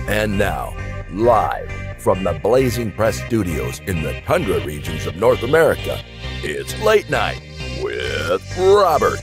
And now, live from the Blazing Press Studios in the tundra regions of North America, it's Late Night with Robert.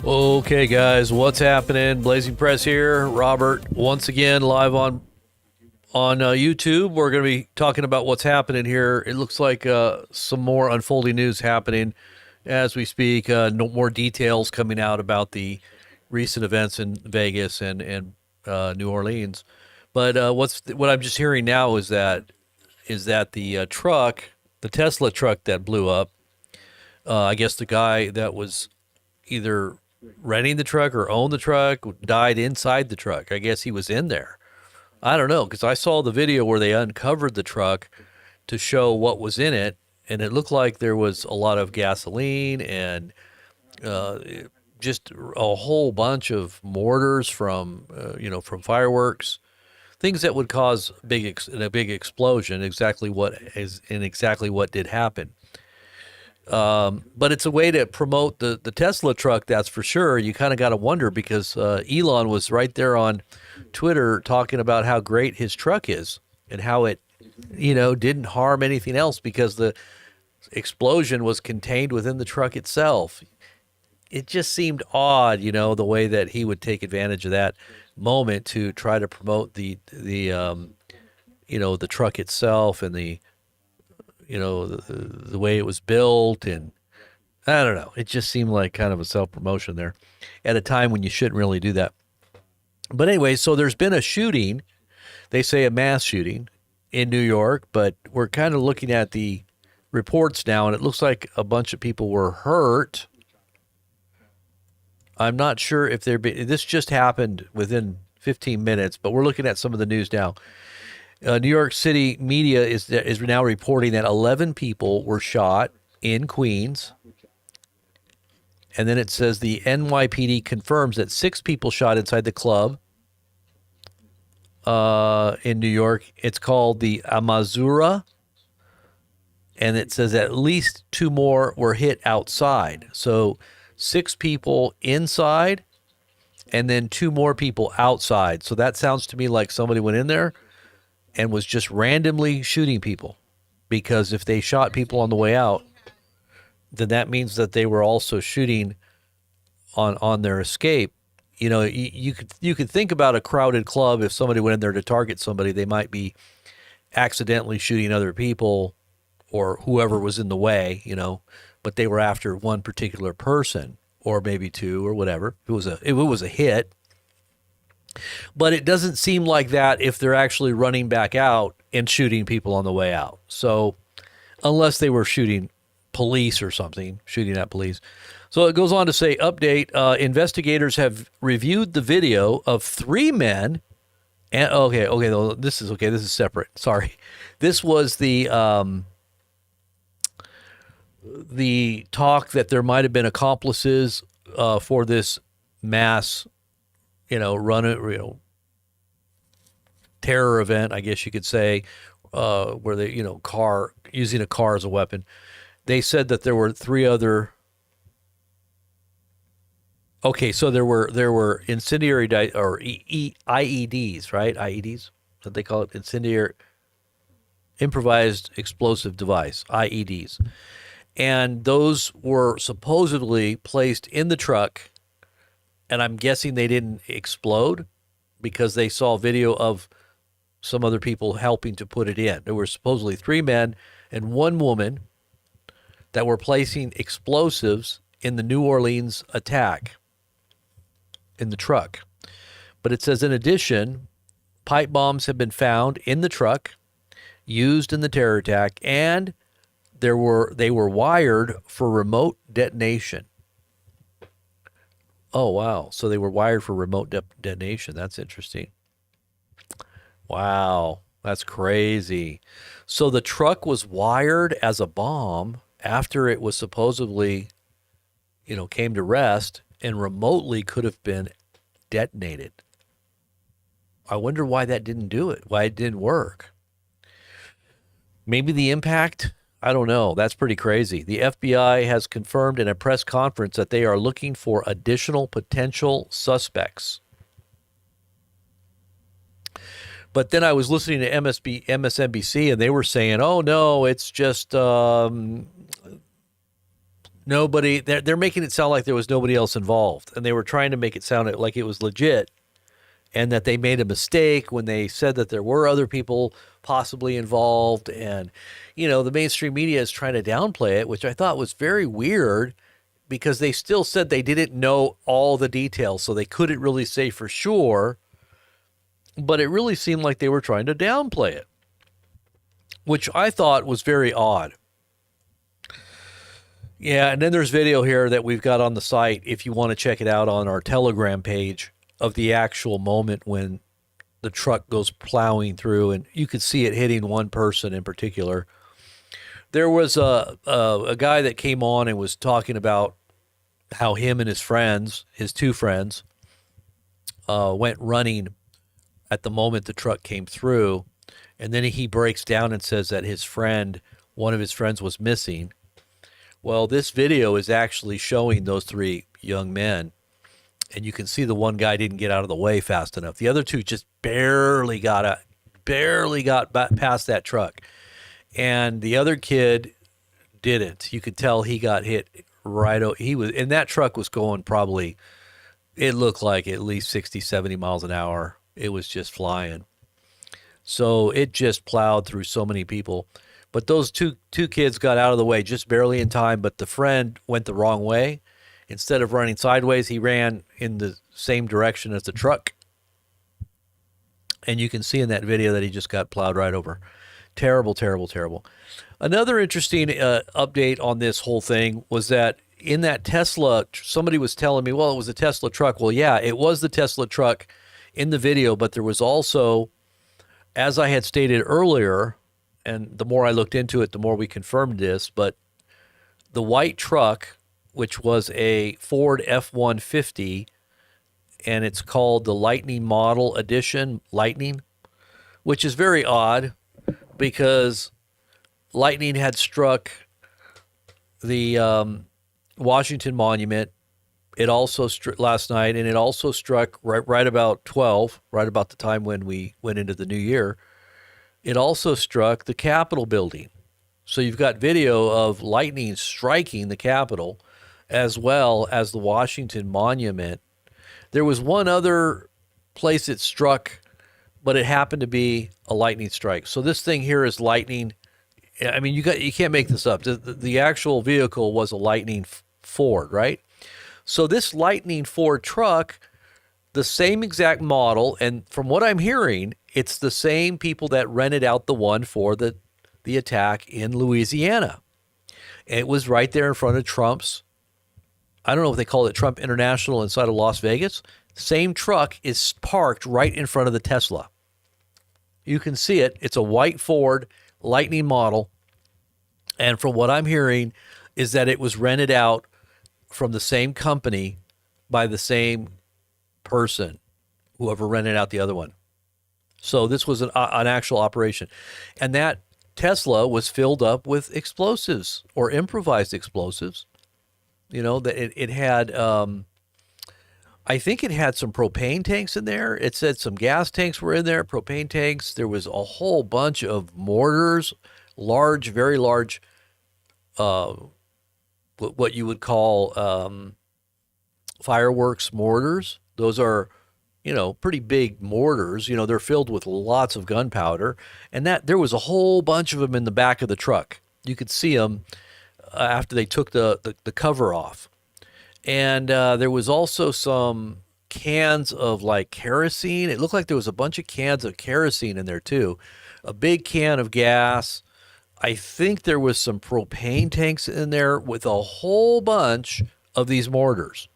Okay, guys, what's happening? Blazing Press here. Robert, once again, live on YouTube. We're going to be talking about what's happening here. It looks like some more unfolding news happening as we speak. No more details coming out about the recent events in Vegas and New Orleans. But what I'm just hearing now is that the truck, the Tesla truck that blew up. I guess the guy that was either renting the truck or owned the truck died inside the truck. I guess he was in there. I don't know, because I saw the video where they uncovered the truck to show what was in it, and it looked like there was a lot of gasoline and just a whole bunch of mortars from from fireworks, things that would cause a big explosion. Exactly what did happen. But it's a way to promote the Tesla truck, that's for sure. You kind of got to wonder, because Elon was right there on Twitter talking about how great his truck is and how it, didn't harm anything else because the explosion was contained within the truck itself. It just seemed odd, the way that he would take advantage of that moment to try to promote the truck itself and the way it was built. And I don't know. It just seemed like kind of a self-promotion there at a time when you shouldn't really do that. But anyway, so there's been a shooting, they say a mass shooting in New York, but we're kind of looking at the reports now, and it looks like a bunch of people were hurt. I'm not sure if this just happened within 15 minutes, but we're looking at some of the news now. New York City media is now reporting that 11 people were shot in Queens. And then it says the NYPD confirms that 6 people shot inside the club in New York. It's called the Amazura. And it says at least 2 more were hit outside. So 6 people inside and then 2 more people outside. So that sounds to me like somebody went in there and was just randomly shooting people, because if they shot people on the way out, then that means that they were also shooting on their escape. You could think about a crowded club. If somebody went in there to target somebody, they might be accidentally shooting other people or whoever was in the way, but they were after one particular person or maybe 2 or whatever. It was a hit. But it doesn't seem like that if they're actually running back out and shooting people on the way out. So unless they were shooting police or something, shooting at police. So it goes on to say, update, investigators have reviewed the video of 3 men. And this is separate. Sorry. This was the talk that there might have been accomplices for this mass terror event, I guess you could say, where they, using a car as a weapon. They said that there were 3 other. Okay, so there were incendiary IEDs, right? IEDs, that they call it, incendiary improvised explosive device, IEDs, and those were supposedly placed in the truck. And I'm guessing they didn't explode because they saw video of some other people helping to put it in. There were supposedly 3 men and 1 woman that were placing explosives in the New Orleans attack in the truck. But it says, in addition, pipe bombs have been found in the truck used in the terror attack, and they were wired for remote detonation. Oh, wow. So they were wired for remote detonation. That's interesting. Wow. That's crazy. So the truck was wired as a bomb after it was supposedly, came to rest and remotely could have been detonated. I wonder why that didn't do it, why it didn't work. Maybe the impact? I don't know. That's pretty crazy. The FBI has confirmed in a press conference that they are looking for additional potential suspects. But then I was listening to MSNBC, and they were saying, oh, no, it's just nobody. They're making it sound like there was nobody else involved. And they were trying to make it sound like it was legit and that they made a mistake when they said that there were other people possibly involved. And, the mainstream media is trying to downplay it, which I thought was very weird because they still said they didn't know all the details, so they couldn't really say for sure. But it really seemed like they were trying to downplay it, which I thought was very odd. Yeah, and then there's video here that we've got on the site if you want to check it out on our Telegram page of the actual moment when the truck goes plowing through, and you could see it hitting one person in particular. There was a guy that came on and was talking about how him and his friends, his two friends, went running at the moment the truck came through, and then he breaks down and says that one of his friends was missing. Well, this video is actually showing those three young men, and you can see the one guy didn't get out of the way fast enough. The other two just barely got past that truck, and the other kid didn't. You could tell he got hit right. And that truck was going probably, it looked like at least 60, 70 miles an hour. It was just flying. So it just plowed through so many people. But those two kids got out of the way just barely in time, but the friend went the wrong way. Instead of running sideways, he ran in the same direction as the truck. And you can see in that video that he just got plowed right over. Terrible, terrible, terrible. Another interesting update on this whole thing was that in that Tesla, somebody was telling me, well, it was a Tesla truck. Well, yeah, it was the Tesla truck in the video, but there was also, as I had stated earlier, and the more I looked into it, the more we confirmed this, but the white truck, which was a Ford F-150, and it's called the Lightning Model Edition, Lightning, which is very odd because lightning had struck the Washington Monument. It also struck last night, and it also struck right about 12, right about the time when we went into the new year. It also struck the Capitol building. So you've got video of lightning striking the Capitol as well as the Washington Monument. There was one other place it struck, but it happened to be a lightning strike. So this thing here is lightning. I mean, you can't make this up. The actual vehicle was a Lightning Ford, right? So this Lightning Ford truck, the same exact model, and from what I'm hearing, it's the same people that rented out the one for the attack in Louisiana. And it was right there in front of Trump's, I don't know if they call it Trump International inside of Las Vegas. Same truck is parked right in front of the Tesla. You can see it. It's a white Ford Lightning model. And from what I'm hearing is that it was rented out from the same company by the same person, whoever rented out the other one. So this was an actual operation. And that Tesla was filled up with explosives or improvised explosives. That it had, I think it had some propane tanks in there. It said some gas tanks were in there, propane tanks. There was a whole bunch of mortars, large, very large, what you would call fireworks mortars. Those are, pretty big mortars. They're filled with lots of gunpowder. And that there was a whole bunch of them in the back of the truck. You could see them after they took the cover off. And there was also some cans of like kerosene. It looked like there was a bunch of cans of kerosene in there too. A big can of gas. I think there was some propane tanks in there with a whole bunch of these mortars.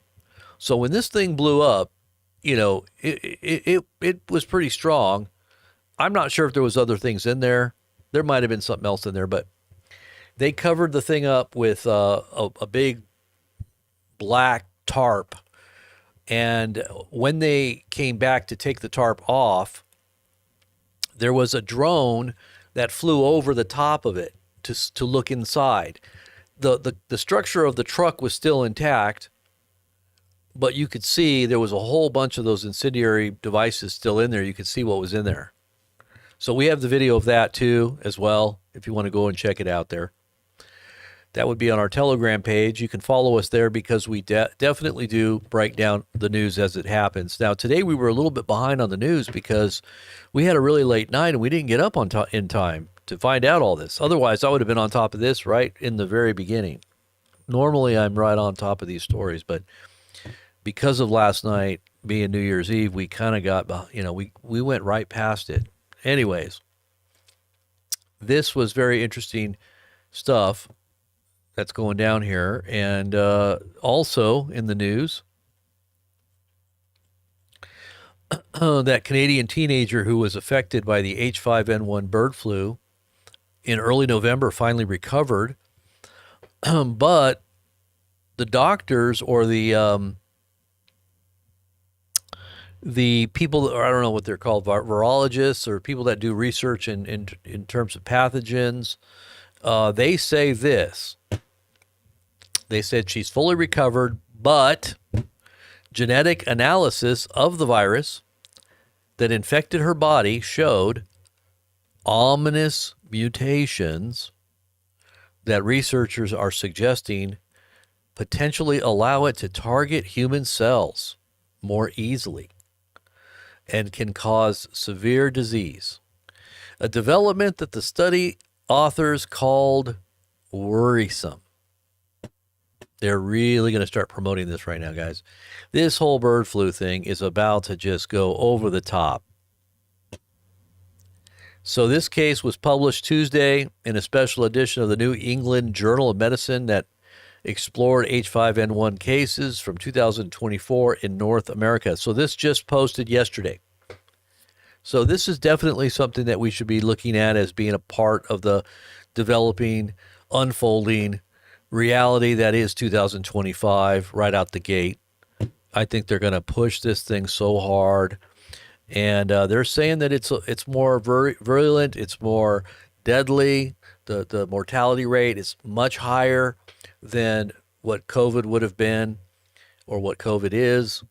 So when this thing blew up, it was pretty strong. I'm not sure if there was other things in there. There might have been something else in there, but they covered the thing up with a big black tarp. And when they came back to take the tarp off, there was a drone that flew over the top of it to look inside. The structure of the truck was still intact, but you could see there was a whole bunch of those incendiary devices still in there. You could see what was in there. So we have the video of that too as well, if you want to go and check it out there. That would be on our Telegram page. You can follow us there because we definitely do break down the news as it happens. Now, today we were a little bit behind on the news because we had a really late night and we didn't get up in time to find out all this. Otherwise, I would have been on top of this right in the very beginning. Normally, I'm right on top of these stories, but because of last night being New Year's Eve, we kind of got, we went right past it. Anyways, this was very interesting stuff that's going down here. And also in the news, that Canadian teenager who was affected by the H5N1 bird flu in early November finally recovered. But the doctors or the people, or I don't know what they're called, virologists or people that do research in terms of pathogens, they say this. They said she's fully recovered, but genetic analysis of the virus that infected her body showed ominous mutations that researchers are suggesting potentially allow it to target human cells more easily and can cause severe disease. A development that the study authors called worrisome. They're really going to start promoting this right now, guys. This whole bird flu thing is about to just go over the top. So this case was published Tuesday in a special edition of the New England Journal of Medicine that explored H5N1 cases from 2024 in North America. So this just posted yesterday. So this is definitely something that we should be looking at as being a part of the developing, unfolding reality that is 2025 right out the gate. I think they're going to push this thing so hard. And they're saying that it's more virulent, it's more deadly. The mortality rate is much higher than what COVID would have been or what COVID is.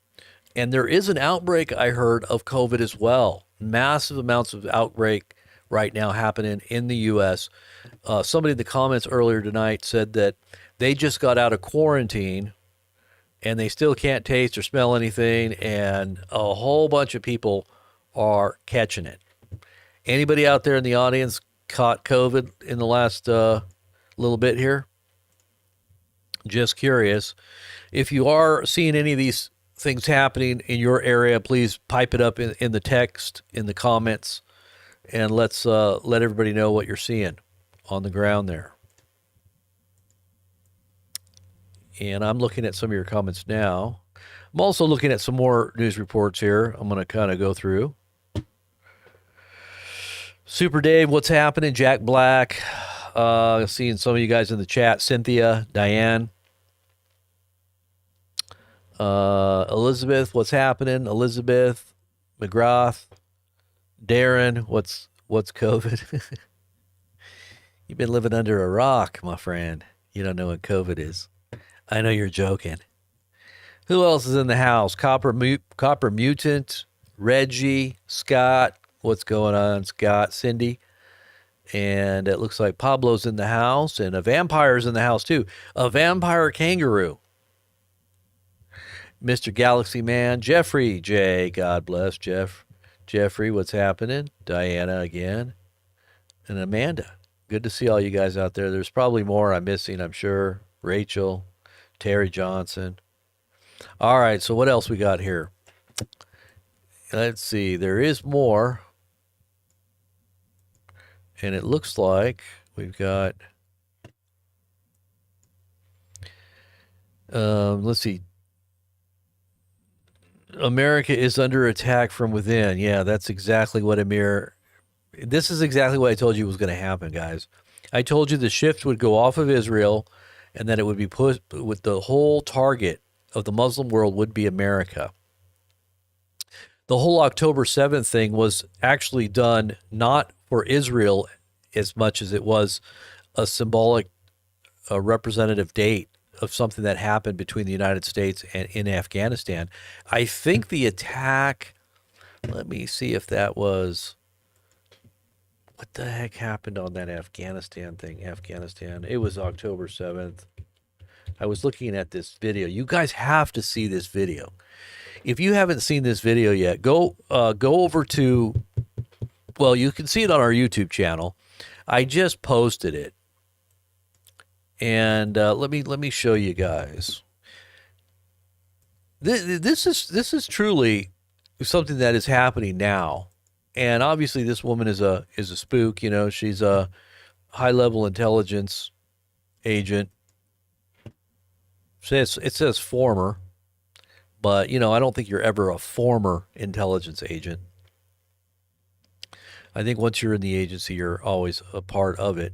And there is an outbreak, I heard, of COVID as well. Massive amounts of outbreak right now happening in the U.S. Somebody in the comments earlier tonight said that they just got out of quarantine and they still can't taste or smell anything, and a whole bunch of people are catching it. Anybody out there in the audience caught COVID in the last little bit here? Just curious. If you are seeing any of these things happening in your area, please pipe it up in the text, in the comments, and let's let everybody know what you're seeing on the ground there. And I'm looking at some of your comments now. I'm also looking at some more news reports here. I'm going to kind of go through. Super Dave, what's happening? Jack Black. Seeing some of you guys in the chat. Cynthia, Diane. Elizabeth, what's happening? Elizabeth, McGrath. Darren, what's COVID? You've been living under a rock, my friend. You don't know what COVID is. I know you're joking. Who else is in the house? Copper Mutant, Reggie, Scott. What's going on, Scott? Cindy. And it looks like Pablo's in the house, and a vampire's in the house too. A vampire kangaroo. Mr. Galaxy Man, Jeffrey J. God bless Jeffrey, what's happening? Diana again. And Amanda. Good to see all you guys out there. There's probably more I'm missing, I'm sure. Rachel, Terry Johnson. All right, so what else we got here? Let's see. There is more. And it looks like we've got, let's see. America is under attack from within. Yeah, that's exactly what Amir This is exactly what I told you was going to happen, guys. I told you the shift would go off of Israel and that it would be put with the whole target of the Muslim world would be America. The whole October 7th thing was actually done not for Israel as much as it was a symbolic, a representative date of something that happened between the United States and in Afghanistan. I think the attack, let me see if that was, what the heck happened on that Afghanistan thing? Afghanistan, it was October 7th. I was looking at this video. You guys have to see this video. If you haven't seen this video yet, go over to, well, you can see it on our YouTube channel. I just posted it. And let me show you guys. This is truly something that is happening now, and obviously this woman is a spook. You know, she's a high-level intelligence agent. It says former, but you know I don't think you're ever a former intelligence agent. I think once you're in the agency, you're always a part of it.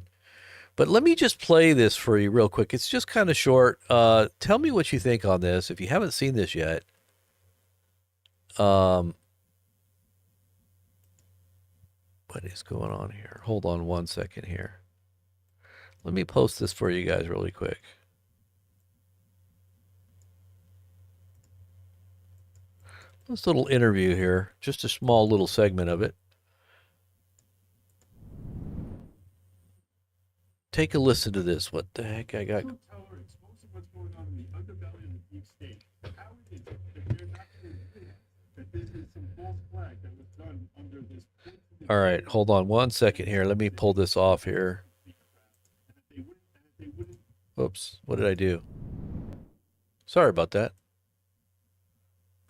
But let me just play this for you real quick. It's just kind of short. Tell me what you think on this. If you haven't seen this yet. What is going on here? Hold on one second here. Let me post this for you guys really quick. This little interview here. Just a small little segment of it. Take a listen to this. What the heck I got? All right, hold on one second here. Let me pull this off here. Oops, what did I do? Sorry about that.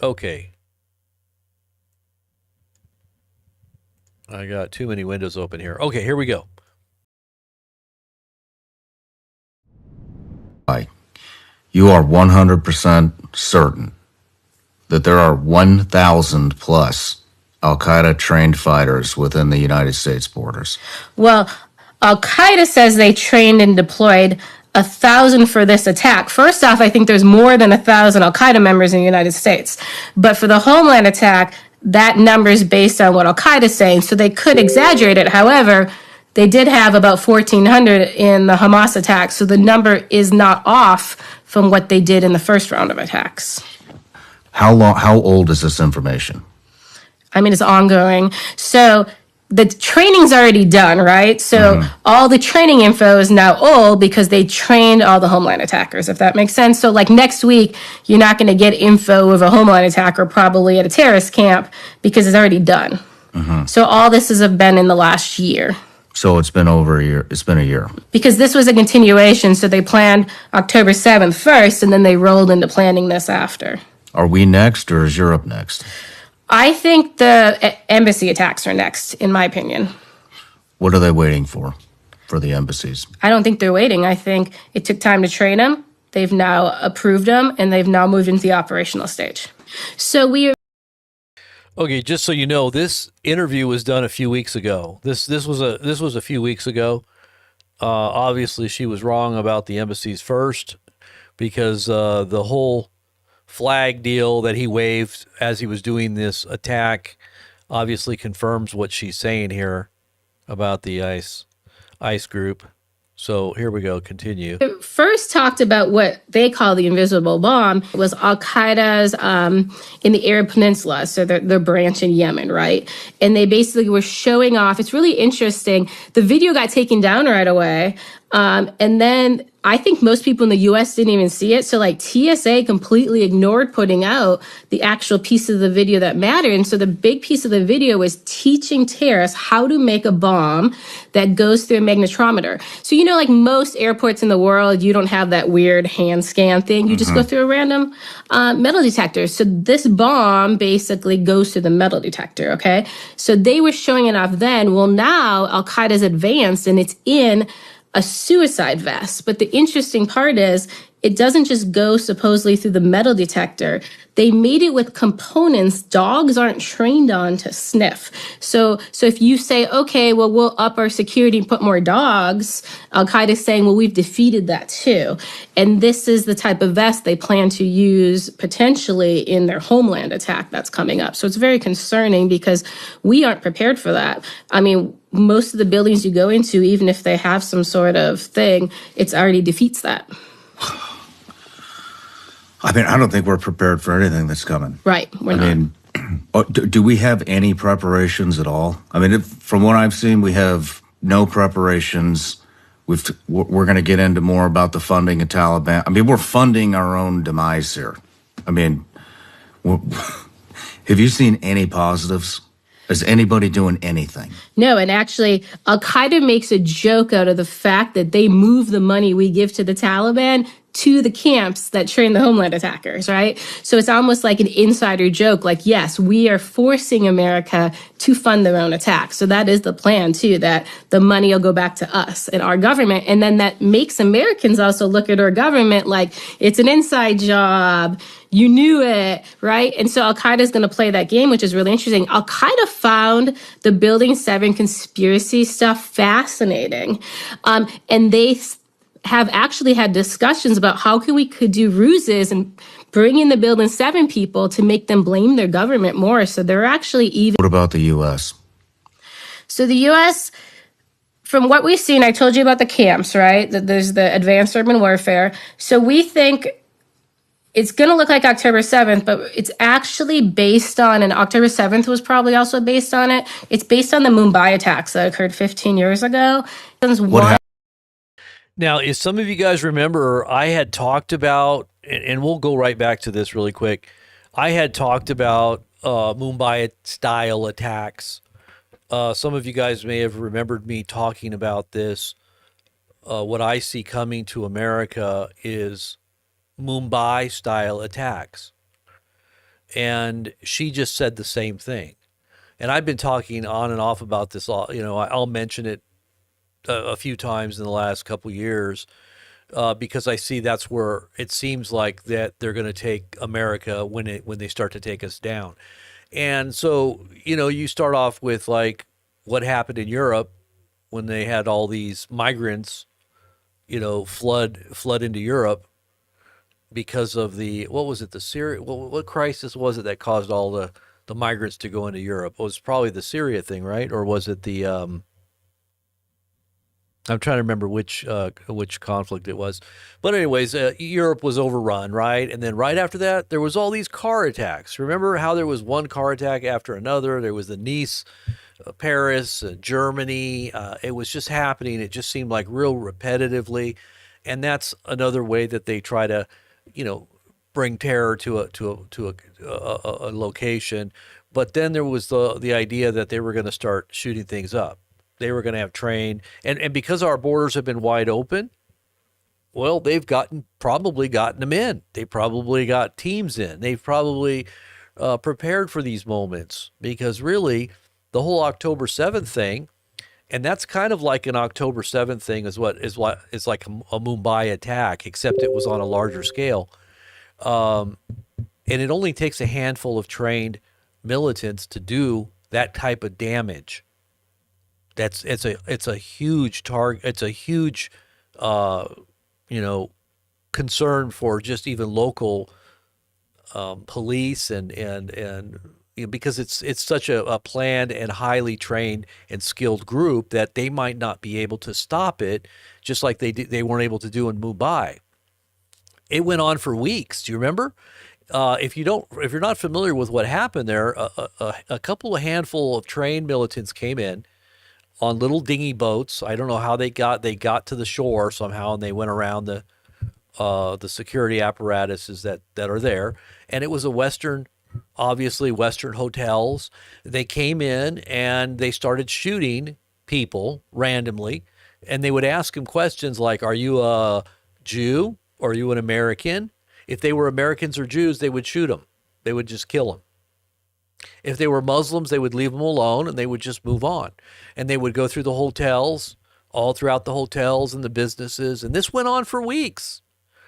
Okay. I got too many windows open here. Okay, here we go. You are 100% certain that there are 1,000 plus Al-Qaeda trained fighters within the United States borders? Well, Al-Qaeda says they trained and deployed 1,000 for this attack. First off, I think there's more than 1,000 Al-Qaeda members in the United States. But for the Homeland attack, that number is based on what Al-Qaeda is saying, so they could exaggerate it. However, they did have about 1,400 in the Hamas attack, so the number is not off from what they did in the first round of attacks. How old is this information? I mean, it's ongoing. So the training's already done, right? So all the training info is now old because they trained all the Homeland attackers, if that makes sense. So like next week, you're not going to get info of a Homeland attacker probably at a terrorist camp because it's already done. So all this has been in the last year. So it's been over a year. It's been a year. Because this was a continuation, so they planned October 7th first, and then they rolled into planning this after. Are we next, or is Europe next? I think the embassy attacks are next, in my opinion. What are they waiting for the embassies? I don't think they're waiting. I think it took time to train them. They've now approved them, and they've now moved into the operational stage. So we are... Okay, just so you know, this interview was done a few weeks ago. This was a few weeks ago. Obviously, she was wrong about the embassies first because the whole flag deal that he waved as he was doing this attack obviously confirms what she's saying here about the ICE group. So here we go. Continue. First talked about what they call the invisible bomb. It was Al-Qaeda's in the Arab Peninsula, so their branch in Yemen, right? And they basically were showing off. It's really interesting. The video got taken down right away. And then I think most people in the U.S. didn't even see it. So like TSA completely ignored putting out the actual piece of the video that mattered. And so the big piece of the video was teaching terrorists how to make a bomb that goes through a magnetometer. So, you know, like most airports in the world, you don't have that weird hand scan thing. You just go through a random metal detector. So this bomb basically goes through the metal detector, okay? So they were showing it off then. Well, now Al-Qaeda's advanced and it's in a suicide vest. But the interesting part is it doesn't just go supposedly through the metal detector. They made it with components dogs aren't trained on to sniff. So if you say, okay, well, we'll up our security and put more dogs, Al-Qaeda is saying, well, we've defeated that too. And this is the type of vest they plan to use potentially in their homeland attack that's coming up. So it's very concerning because we aren't prepared for that. I mean, most of the buildings you go into, even if they have some sort of thing, it's already defeats that. I mean, I don't think we're prepared for anything that's coming. Right. We're not. I mean, do we have any preparations at all? I mean, from what I've seen, we have no preparations. We're going to get into more about the funding of Taliban. I mean, we're funding our own demise here. I mean, have you seen any positives? Is anybody doing anything? No, and actually, Al-Qaeda makes a joke out of the fact that they move the money we give to the Taliban to the camps that train the homeland attackers, right? So it's almost like an insider joke, like, yes, we are forcing America to fund their own attacks. So that is the plan, too, that the money will go back to us and our government. And then that makes Americans also look at our government like it's an inside job. You knew it, right? And so Al-Qaeda is going to play that game, which is really interesting. Al-Qaeda found the Building 7 conspiracy stuff fascinating. And they have actually had discussions about how could do ruses and bring in the Building 7 people to make them blame their government more. So they're actually even... What about the U.S.? So the U.S., from what we've seen, I told you about the camps, right? That there's the advanced urban warfare. So we think it's going to look like October 7th, but it's actually based on, and October 7th was probably also based on it. It's based on the Mumbai attacks that occurred 15 years ago. Now, if some of you guys remember, I had talked about, and we'll go right back to this really quick. I had talked about Mumbai-style attacks. Some of you guys may have remembered me talking about this. What I see coming to America is Mumbai-style attacks. And she just said the same thing. And I've been talking on and off about this. I'll mention it a few times in the last couple years because I see that's where it seems like that they're going to take America when they start to take us down. And so, you start off with like what happened in Europe when they had all these migrants, flood into Europe because of the Syria, what crisis was it that caused all the migrants to go into Europe? It was probably the Syria thing, right? Or was it the I'm trying to remember which conflict it was. But anyways, Europe was overrun, right? And then right after that, there was all these car attacks. Remember how there was one car attack after another? There was the Nice, Paris, Germany. It was just happening. It just seemed like real repetitively. And that's another way that they try to, bring terror to a location. But then there was the idea that they were going to start shooting things up. They were going to have trained, and because our borders have been wide open, well, they've probably gotten them in. They probably got teams in. They've probably prepared for these moments because really the whole October 7th thing, and that's kind of like an October 7th thing is like a Mumbai attack, except it was on a larger scale. And it only takes a handful of trained militants to do that type of damage. It's a huge target. It's a huge, concern for just even local police and because it's such a planned and highly trained and skilled group that they might not be able to stop it, just like they weren't able to do in Mumbai. It went on for weeks. Do you remember? If you're not familiar with what happened there, a handful of trained militants came in on little dinghy boats. I don't know how they got to the shore somehow, and they went around the security apparatuses that are there. And it was obviously Western hotels. They came in and they started shooting people randomly, and they would ask them questions like, "Are you a Jew? Or are you an American?" If they were Americans or Jews, they would shoot them. They would just kill them. If they were Muslims, they would leave them alone and they would just move on. And they would go through the hotels, all throughout the hotels and the businesses. And this went on for weeks.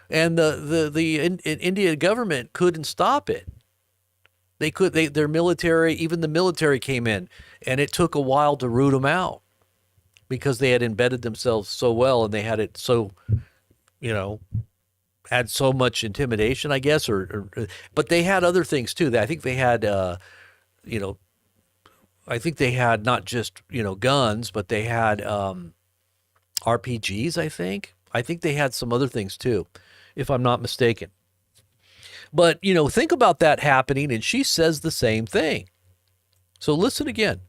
and the Indian government couldn't stop it. Their military, even the military came in, and it took a while to root them out because they had embedded themselves so well, and they had it so, had so much intimidation, I guess, but they had other things too. I think they had, I think they had not just, guns, but they had RPGs, I think. I think they had some other things too, if I'm not mistaken. But, think about that happening, and she says the same thing. So listen again.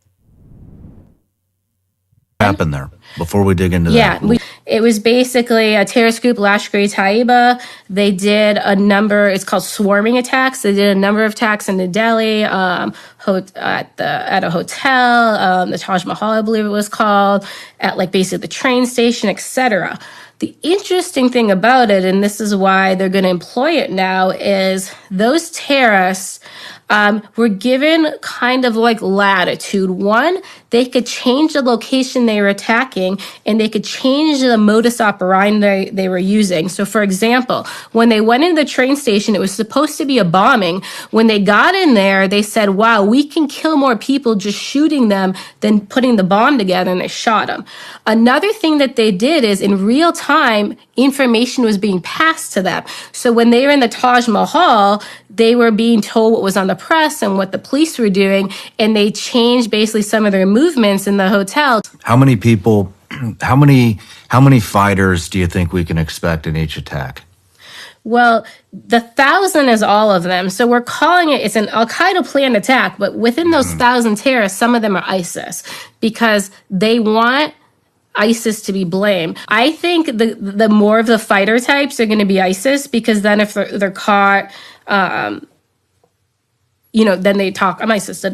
Happened there before we dig into that? Yeah, it was basically a terrorist group, Lashkar-e-Taiba. They did a number, it's called swarming attacks. They did a number of attacks in New Delhi, at a hotel, the Taj Mahal, I believe it was called, at basically the train station, etc. The interesting thing about it, and this is why they're going to employ it now, is those terrorists were given kind of latitude. One, they could change the location they were attacking, and they could change the modus operandi they were using. So, for example, when they went into the train station, it was supposed to be a bombing. When they got in there, they said, wow, we can kill more people just shooting them than putting the bomb together, and they shot them. Another thing that they did is in real time, information was being passed to them. So when they were in the Taj Mahal, they were being told what was on the press and what the police were doing, and they changed basically some of their movements in the hotel. How many people, how many fighters do you think we can expect in each attack? Well, the 1,000 is all of them. So we're calling it's an Al-Qaeda planned attack, but within those 1,000 terrorists, some of them are ISIS because they want ISIS to be blamed. I think the more of the fighter types are going to be ISIS because then if they're caught, then they talk, I'm ISIS.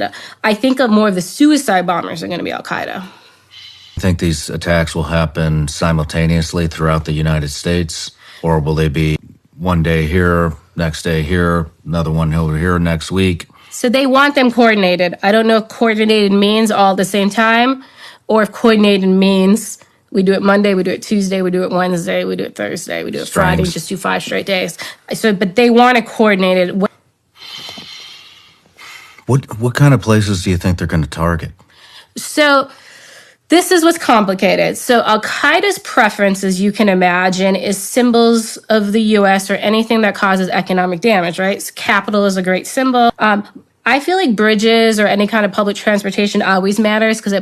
I think more of the suicide bombers are going to be Al-Qaeda. I think these attacks will happen simultaneously throughout the United States, or will they be one day here, next day here, another one over here next week? So they want them coordinated. I don't know if coordinated means all at the same time, or if coordinated means we do it Monday, we do it Tuesday, we do it Wednesday, we do it Thursday, we do it Friday, just do 5 straight days. So, but they want it coordinated. What kind of places do you think they're going to target? So this is what's complicated. So Al-Qaeda's preference, as you can imagine, is symbols of the U.S. or anything that causes economic damage, right? So capital is a great symbol. I feel like bridges or any kind of public transportation always matters because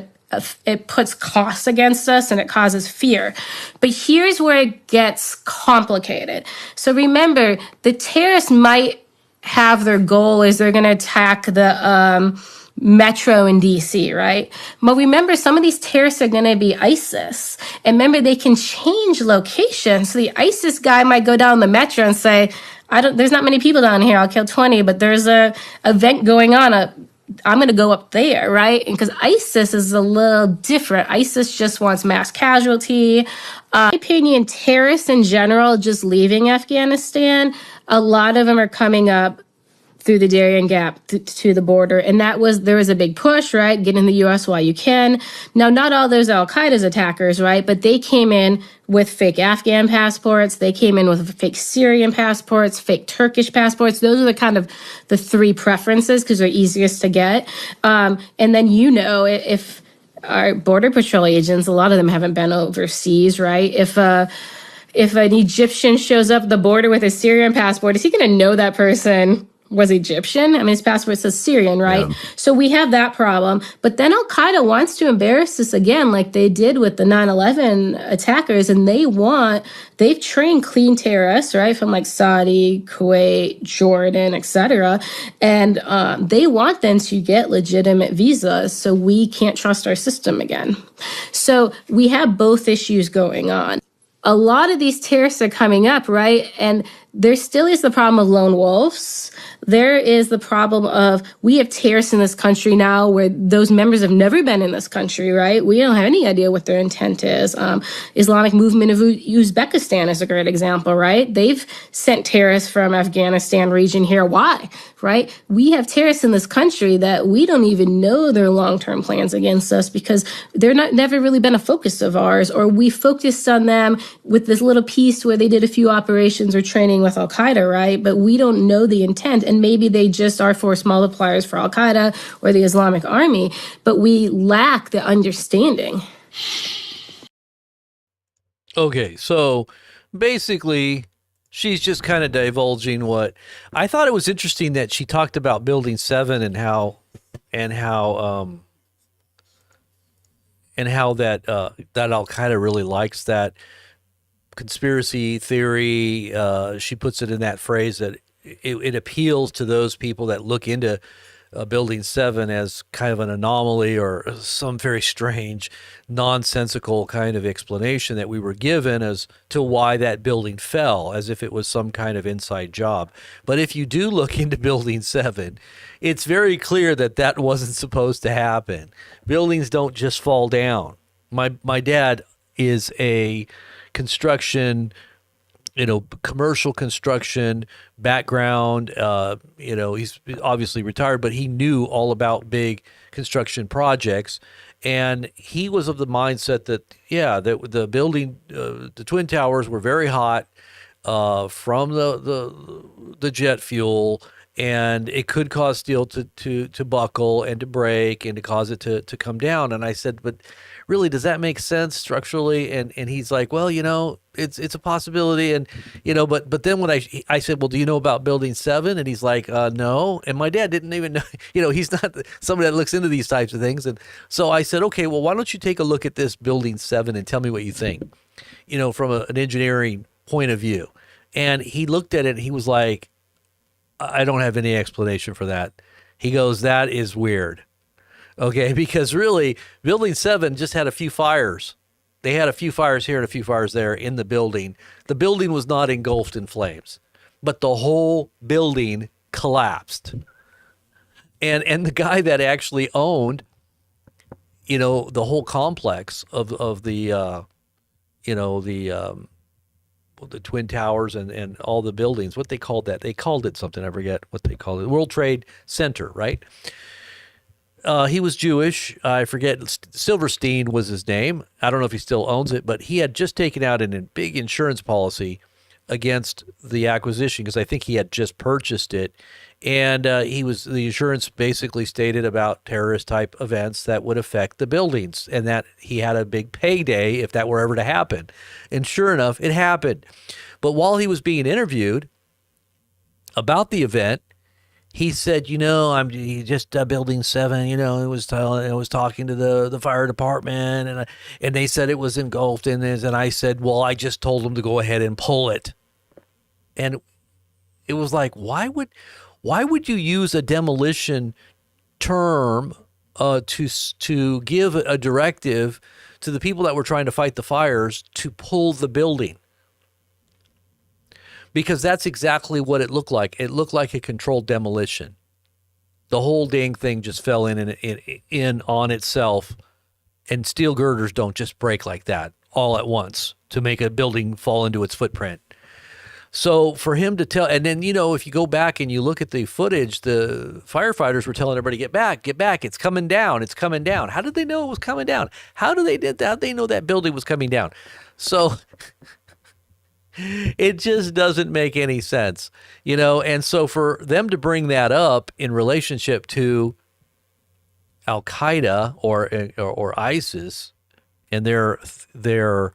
it puts costs against us and it causes fear. But here's where it gets complicated. So remember, the terrorists might have their goal is they're going to attack the metro in DC, right? But remember, some of these terrorists are going to be ISIS. And remember, they can change location. So the ISIS guy might go down the metro and say, there's not many people down here. I'll kill 20, but there's a event going on. I'm going to go up there, right? And because ISIS is a little different. ISIS just wants mass casualty. In my opinion, terrorists in general just leaving Afghanistan, a lot of them are coming up through the Darien Gap to the border. And there was a big push, right? Get in the U.S. while you can. Now, not all those Al-Qaeda's attackers, right? But they came in with fake Afghan passports. They came in with fake Syrian passports, fake Turkish passports. Those are the kind of the 3 preferences because they're easiest to get. And then, if our Border Patrol agents, a lot of them haven't been overseas, right? If an Egyptian shows up at the border with a Syrian passport, is he going to know that person was Egyptian? I mean, his passport says Syrian, right? Yeah. So we have that problem. But then Al-Qaeda wants to embarrass us again, like they did with the 9/11 attackers. And they've trained clean terrorists, right? From Saudi, Kuwait, Jordan, etc. And they want them to get legitimate visas. So we can't trust our system again. So we have both issues going on. A lot of these terrorists are coming up, right? And there still is the problem of lone wolves. There is the problem of we have terrorists in this country now where those members have never been in this country, right? We don't have any idea what their intent is. Islamic movement of Uzbekistan is a great example, right? They've sent terrorists from Afghanistan region here. Why, right? We have terrorists in this country that we don't even know their long-term plans against us because they're never really been a focus of ours, or we focused on them with this little piece where they did a few operations or training with Al-Qaeda, right? But we don't know the intent, and maybe they just are force multipliers for Al-Qaeda or the Islamic Army, but we lack the understanding. Okay, so basically, she's just kind of divulging what I thought. It was interesting that she talked about Building 7 and how that Al-Qaeda really likes that conspiracy theory. She puts it in that phrase that it appeals to those people that look into Building 7 as kind of an anomaly or some very strange, nonsensical kind of explanation that we were given as to why that building fell, as if it was some kind of inside job. But if you do look into Building 7, it's very clear that that wasn't supposed to happen. Buildings don't just fall down. My dad is a construction, commercial construction background. He's obviously retired, but he knew all about big construction projects. And he was of the mindset that, that the building, the Twin Towers were very hot from the jet fuel, and it could cause steel to buckle and to break and to cause it to come down. And I said, but really, does that make sense structurally? And he's like, well, it's a possibility. And, but then when I said, well, do you know about Building 7? And he's like, no. And my dad didn't even know, he's not somebody that looks into these types of things. And so I said, okay, well, why don't you take a look at this Building 7 and tell me what you think, from an engineering point of view. And he looked at it and he was like, I don't have any explanation for that. He goes, that is weird. Okay, because really, Building 7 just had a few fires. They had a few fires here and a few fires there in the building. The building was not engulfed in flames, but the whole building collapsed. And the guy that actually owned, the whole complex of the Twin Towers and all the buildings, what they called that? They called it something, I forget what they called it. World Trade Center, right? He was Jewish. I forget. Silverstein was his name. I don't know if he still owns it, but he had just taken out a big insurance policy against the acquisition because I think he had just purchased it. And the insurance basically stated about terrorist type events that would affect the buildings and that he had a big payday if that were ever to happen. And sure enough, it happened. But while he was being interviewed about the event, he said, I'm just Building 7, he was talking to the fire department and they said it was engulfed in this. And I said, well, I just told them to go ahead and pull it. And it was like, why would you use a demolition term to give a directive to the people that were trying to fight the fires to pull the building? Because that's exactly what it looked like. It looked like a controlled demolition. The whole dang thing just fell in on itself, and steel girders don't just break like that all at once to make a building fall into its footprint. So for him to tell, and then, if you go back and you look at the footage, the firefighters were telling everybody, get back, it's coming down. How did they know it was coming down? How did they know that building was coming down? So it just doesn't make any sense, and so for them to bring that up in relationship to Al-Qaeda or ISIS and their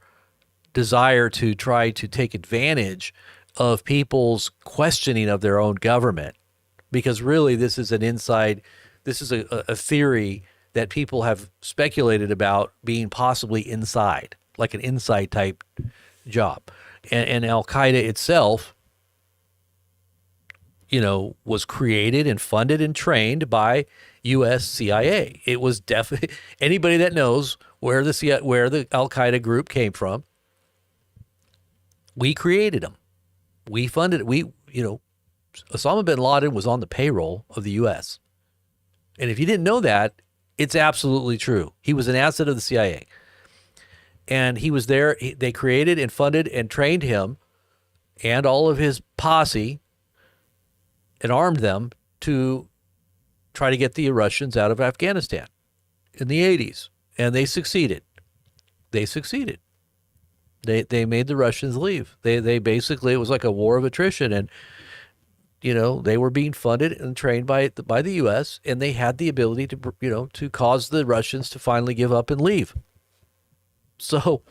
desire to try to take advantage of people's questioning of their own government, because really this is a theory that people have speculated about being possibly inside, like an inside type job. And Al-Qaeda itself, was created and funded and trained by U.S. CIA. It was definitely anybody that knows where the Al-Qaeda group came from. We created them. We funded, Osama bin Laden was on the payroll of the U.S. And if you didn't know that, it's absolutely true. He was an asset of the CIA. And he was there. They created and funded and trained him and all of his posse and armed them to try to get the Russians out of Afghanistan in the 80s. And they succeeded. They made the Russians leave. They basically, it was like a war of attrition. And, they were being funded and trained by the U.S. and they had the ability to cause the Russians to finally give up and leave. So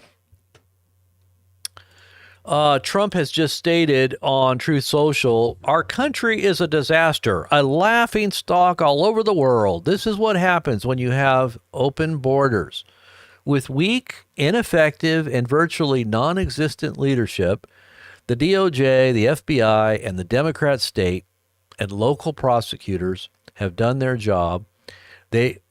Trump has just stated on Truth Social, our country is a disaster, a laughing stock all over the world. This is what happens when you have open borders. With weak, ineffective, and virtually non-existent leadership, the DOJ, the FBI, and the Democrat state and local prosecutors have done their job. They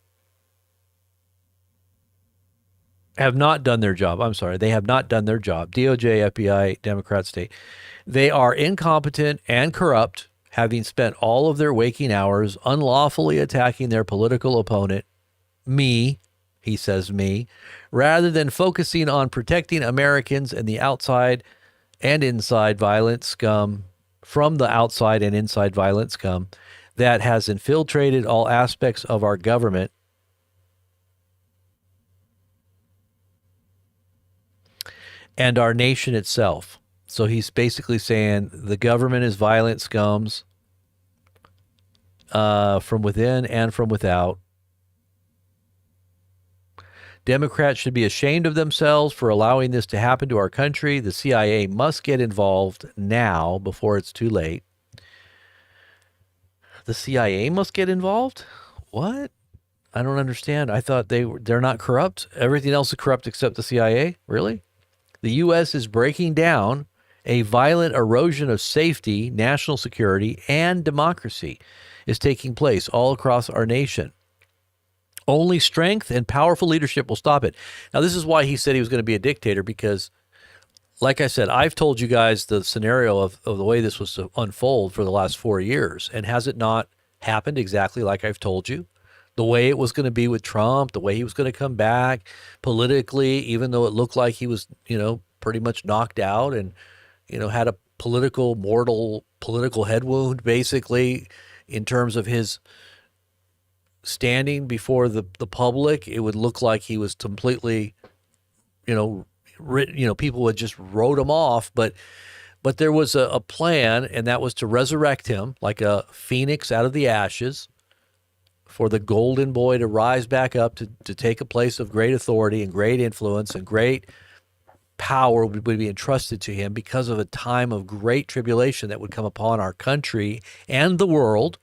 have not done their job. I'm sorry. They have not done their job. DOJ, FBI, Democrat state. They are incompetent and corrupt, having spent all of their waking hours unlawfully attacking their political opponent, me, he says me, rather than focusing on protecting Americans and the outside and inside violent scum, from the outside and inside violent scum that has infiltrated all aspects of our government and our nation itself. So he's basically saying the government is violent scums from within and from without. Democrats should be ashamed of themselves for allowing this to happen to our country. The CIA must get involved now before it's too late. The CIA must get involved? What? I don't understand. I thought they're not corrupt. Everything else is corrupt except the CIA? Really? The U.S. is breaking down. A violent erosion of safety, national security, and democracy is taking place all across our nation. Only strength and powerful leadership will stop it. Now, this is why he said he was going to be a dictator, because, like I said, I've told you guys the scenario of the way this was to unfold for the last 4 years. And has it not happened exactly like I've told you? The way it was going to be with Trump, the way he was going to come back politically, even though it looked like he was, pretty much knocked out and, had a mortal political head wound, basically, in terms of his standing before the public. It would look like he was completely, people would just wrote him off. But there was a plan, and that was to resurrect him like a phoenix out of the ashes, for the golden boy to rise back up to take a place of great authority and great influence and great power would be entrusted to him because of a time of great tribulation that would come upon our country and the world.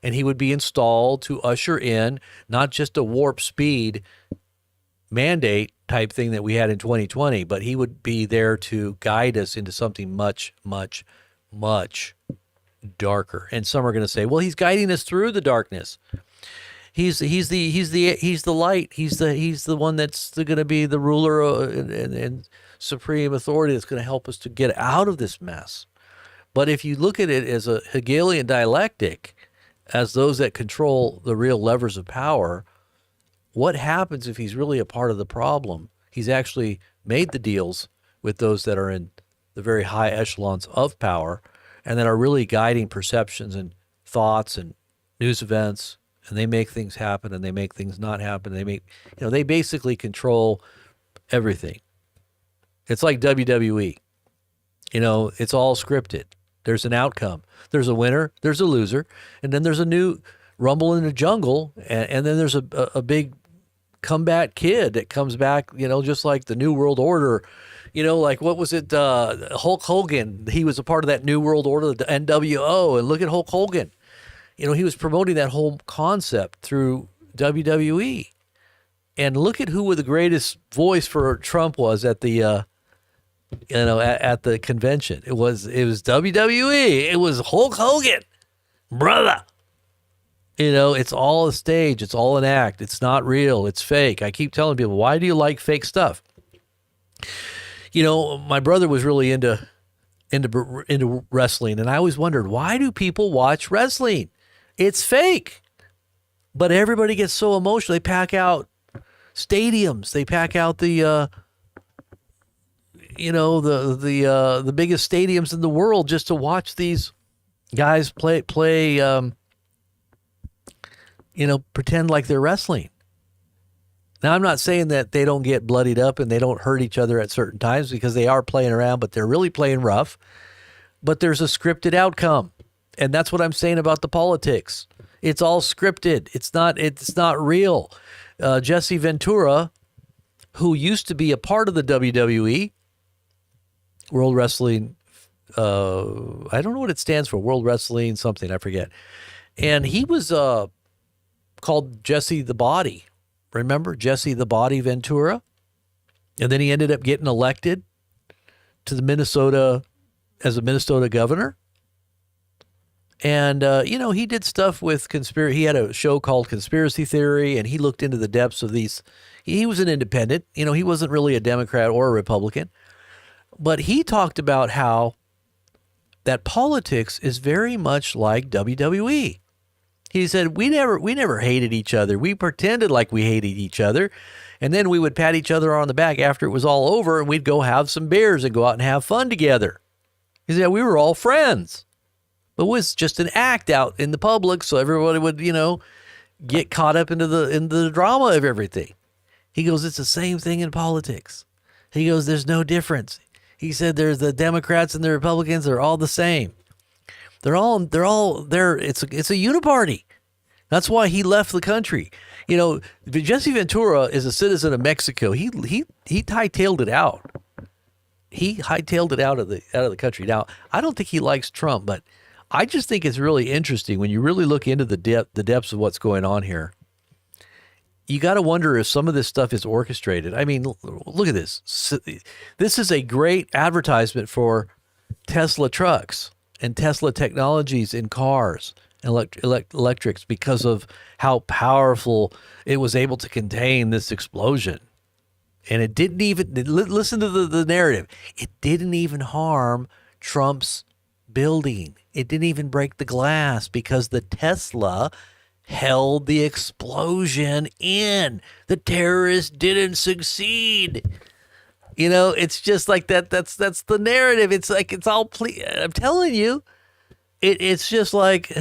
And he would be installed to usher in not just a warp speed mandate type thing that we had in 2020, but he would be there to guide us into something much, much, much darker. And some are going to say, well, he's guiding us through the darkness. He's the light. He's the one that's going to be the ruler and supreme authority that's going to help us to get out of this mess. But if you look at it as a Hegelian dialectic, as those that control the real levers of power, what happens if he's really a part of the problem? He's actually made the deals with those that are in the very high echelons of power and that are really guiding perceptions and thoughts and news events, and they make things happen and they make things not happen. They basically control everything. It's like WWE. It's all scripted. There's an outcome. There's a winner, there's a loser, and then there's a new rumble in the jungle, and then there's a big comeback kid that comes back, just like the New World Order. Like what was it? Hulk Hogan, he was a part of that New World Order, the NWO, and look at Hulk Hogan. He was promoting that whole concept through WWE. And look at who the greatest voice for Trump was at the at the convention. It was WWE. It was Hulk Hogan, brother. It's all a stage. It's all an act. It's not real. It's fake. I keep telling people, why do you like fake stuff? My brother was really into into wrestling, and I always wondered, why do people watch wrestling? It's fake, but everybody gets so emotional. They pack out stadiums. They pack out the the biggest stadiums in the world just to watch these guys play pretend like they're wrestling. Now, I'm not saying that they don't get bloodied up and they don't hurt each other at certain times, because they are playing around, but they're really playing rough. But there's a scripted outcome. And that's what I'm saying about the politics. It's all scripted. It's not real. Jesse Ventura, who used to be a part of the WWE, World Wrestling, I don't know what it stands for, World Wrestling something, I forget. And he was called Jesse the Body. Remember Jesse the Body Ventura? And then he ended up getting elected to the Minnesota as a Minnesota governor. And, he did stuff with conspiracy. He had a show called Conspiracy Theory, and he looked into the depths of these. He was an independent. He wasn't really a Democrat or a Republican. But he talked about how that politics is very much like WWE. He said, we never hated each other. We pretended like we hated each other. And then we would pat each other on the back after it was all over, and we'd go have some beers and go out and have fun together. He said, we were all friends. But it was just an act out in the public, so everybody would, get caught up into the drama of everything. He goes, it's the same thing in politics. He goes, there's no difference. He said, there's the Democrats and the Republicans, they're all the same. They're all there. It's a uniparty. That's why he left the country. Jesse Ventura is a citizen of Mexico. He hightailed it out. He hightailed it out of the country. Now, I don't think he likes Trump, but I just think it's really interesting when you really look into the depths of what's going on here. You got to wonder if some of this stuff is orchestrated. I mean, look at this. This is a great advertisement for Tesla trucks and Tesla technologies in cars and electrics, because of how powerful it was able to contain this explosion. And it didn't even, listen to the narrative, it didn't even harm Trump's building. It didn't even break the glass, because the Tesla held the explosion in. The terrorists didn't succeed. It's just like that. That's the narrative. It's like, it's all, I'm telling you, it's just like,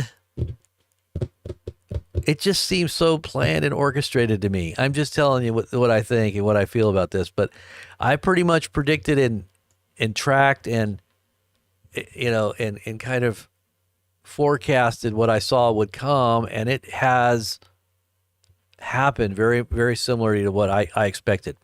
it just seems so planned and orchestrated to me. I'm just telling you what I think and what I feel about this. But I pretty much predicted and tracked and kind of forecasted what I saw would come, and it has happened very, very similarly to what I expected.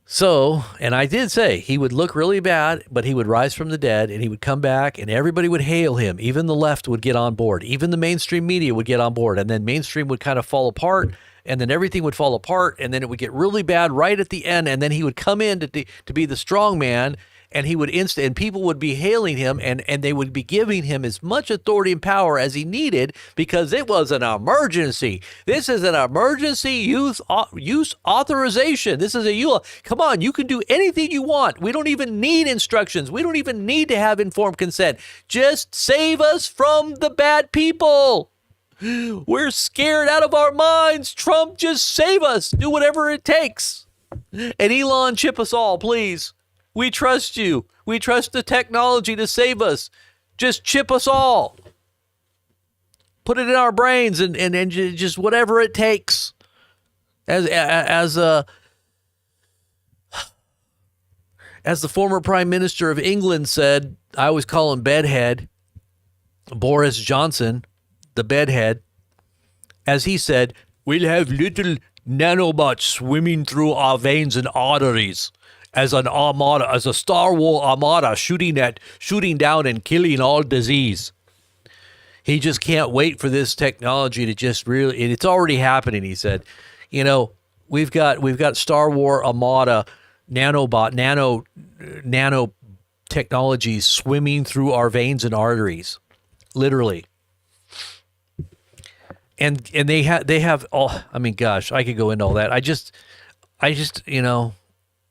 So, and I did say he would look really bad, but he would rise from the dead, and he would come back, and everybody would hail him. Even the left would get on board. Even the mainstream media would get on board, and then mainstream would kind of fall apart, and then everything would fall apart, and then it would get really bad right at the end, and then he would come in to be the strong man, and he would and people would be hailing him, and they would be giving him as much authority and power as he needed, because it was an emergency. This is an emergency use authorization. This is a come on, you can do anything you want. We don't even need instructions. We don't even need to have informed consent. Just save us from the bad people. We're scared out of our minds. Trump, just save us. Do whatever it takes. And Elon, chip us all, please. We trust you. We trust the technology to save us. Just chip us all. Put it in our brains and just whatever it takes. As the former Prime Minister of England said, I always call him Bedhead, Boris Johnson, the Bedhead, as he said, we'll have little nanobots swimming through our veins and arteries. As an armada, as a Star Wars armada shooting down and killing all disease. He just can't wait for this technology to just really, and it's already happening, he said. We've got Star Wars armada nano technologies swimming through our veins and arteries. Literally. And they have all, I mean, gosh, I could go into all that. I just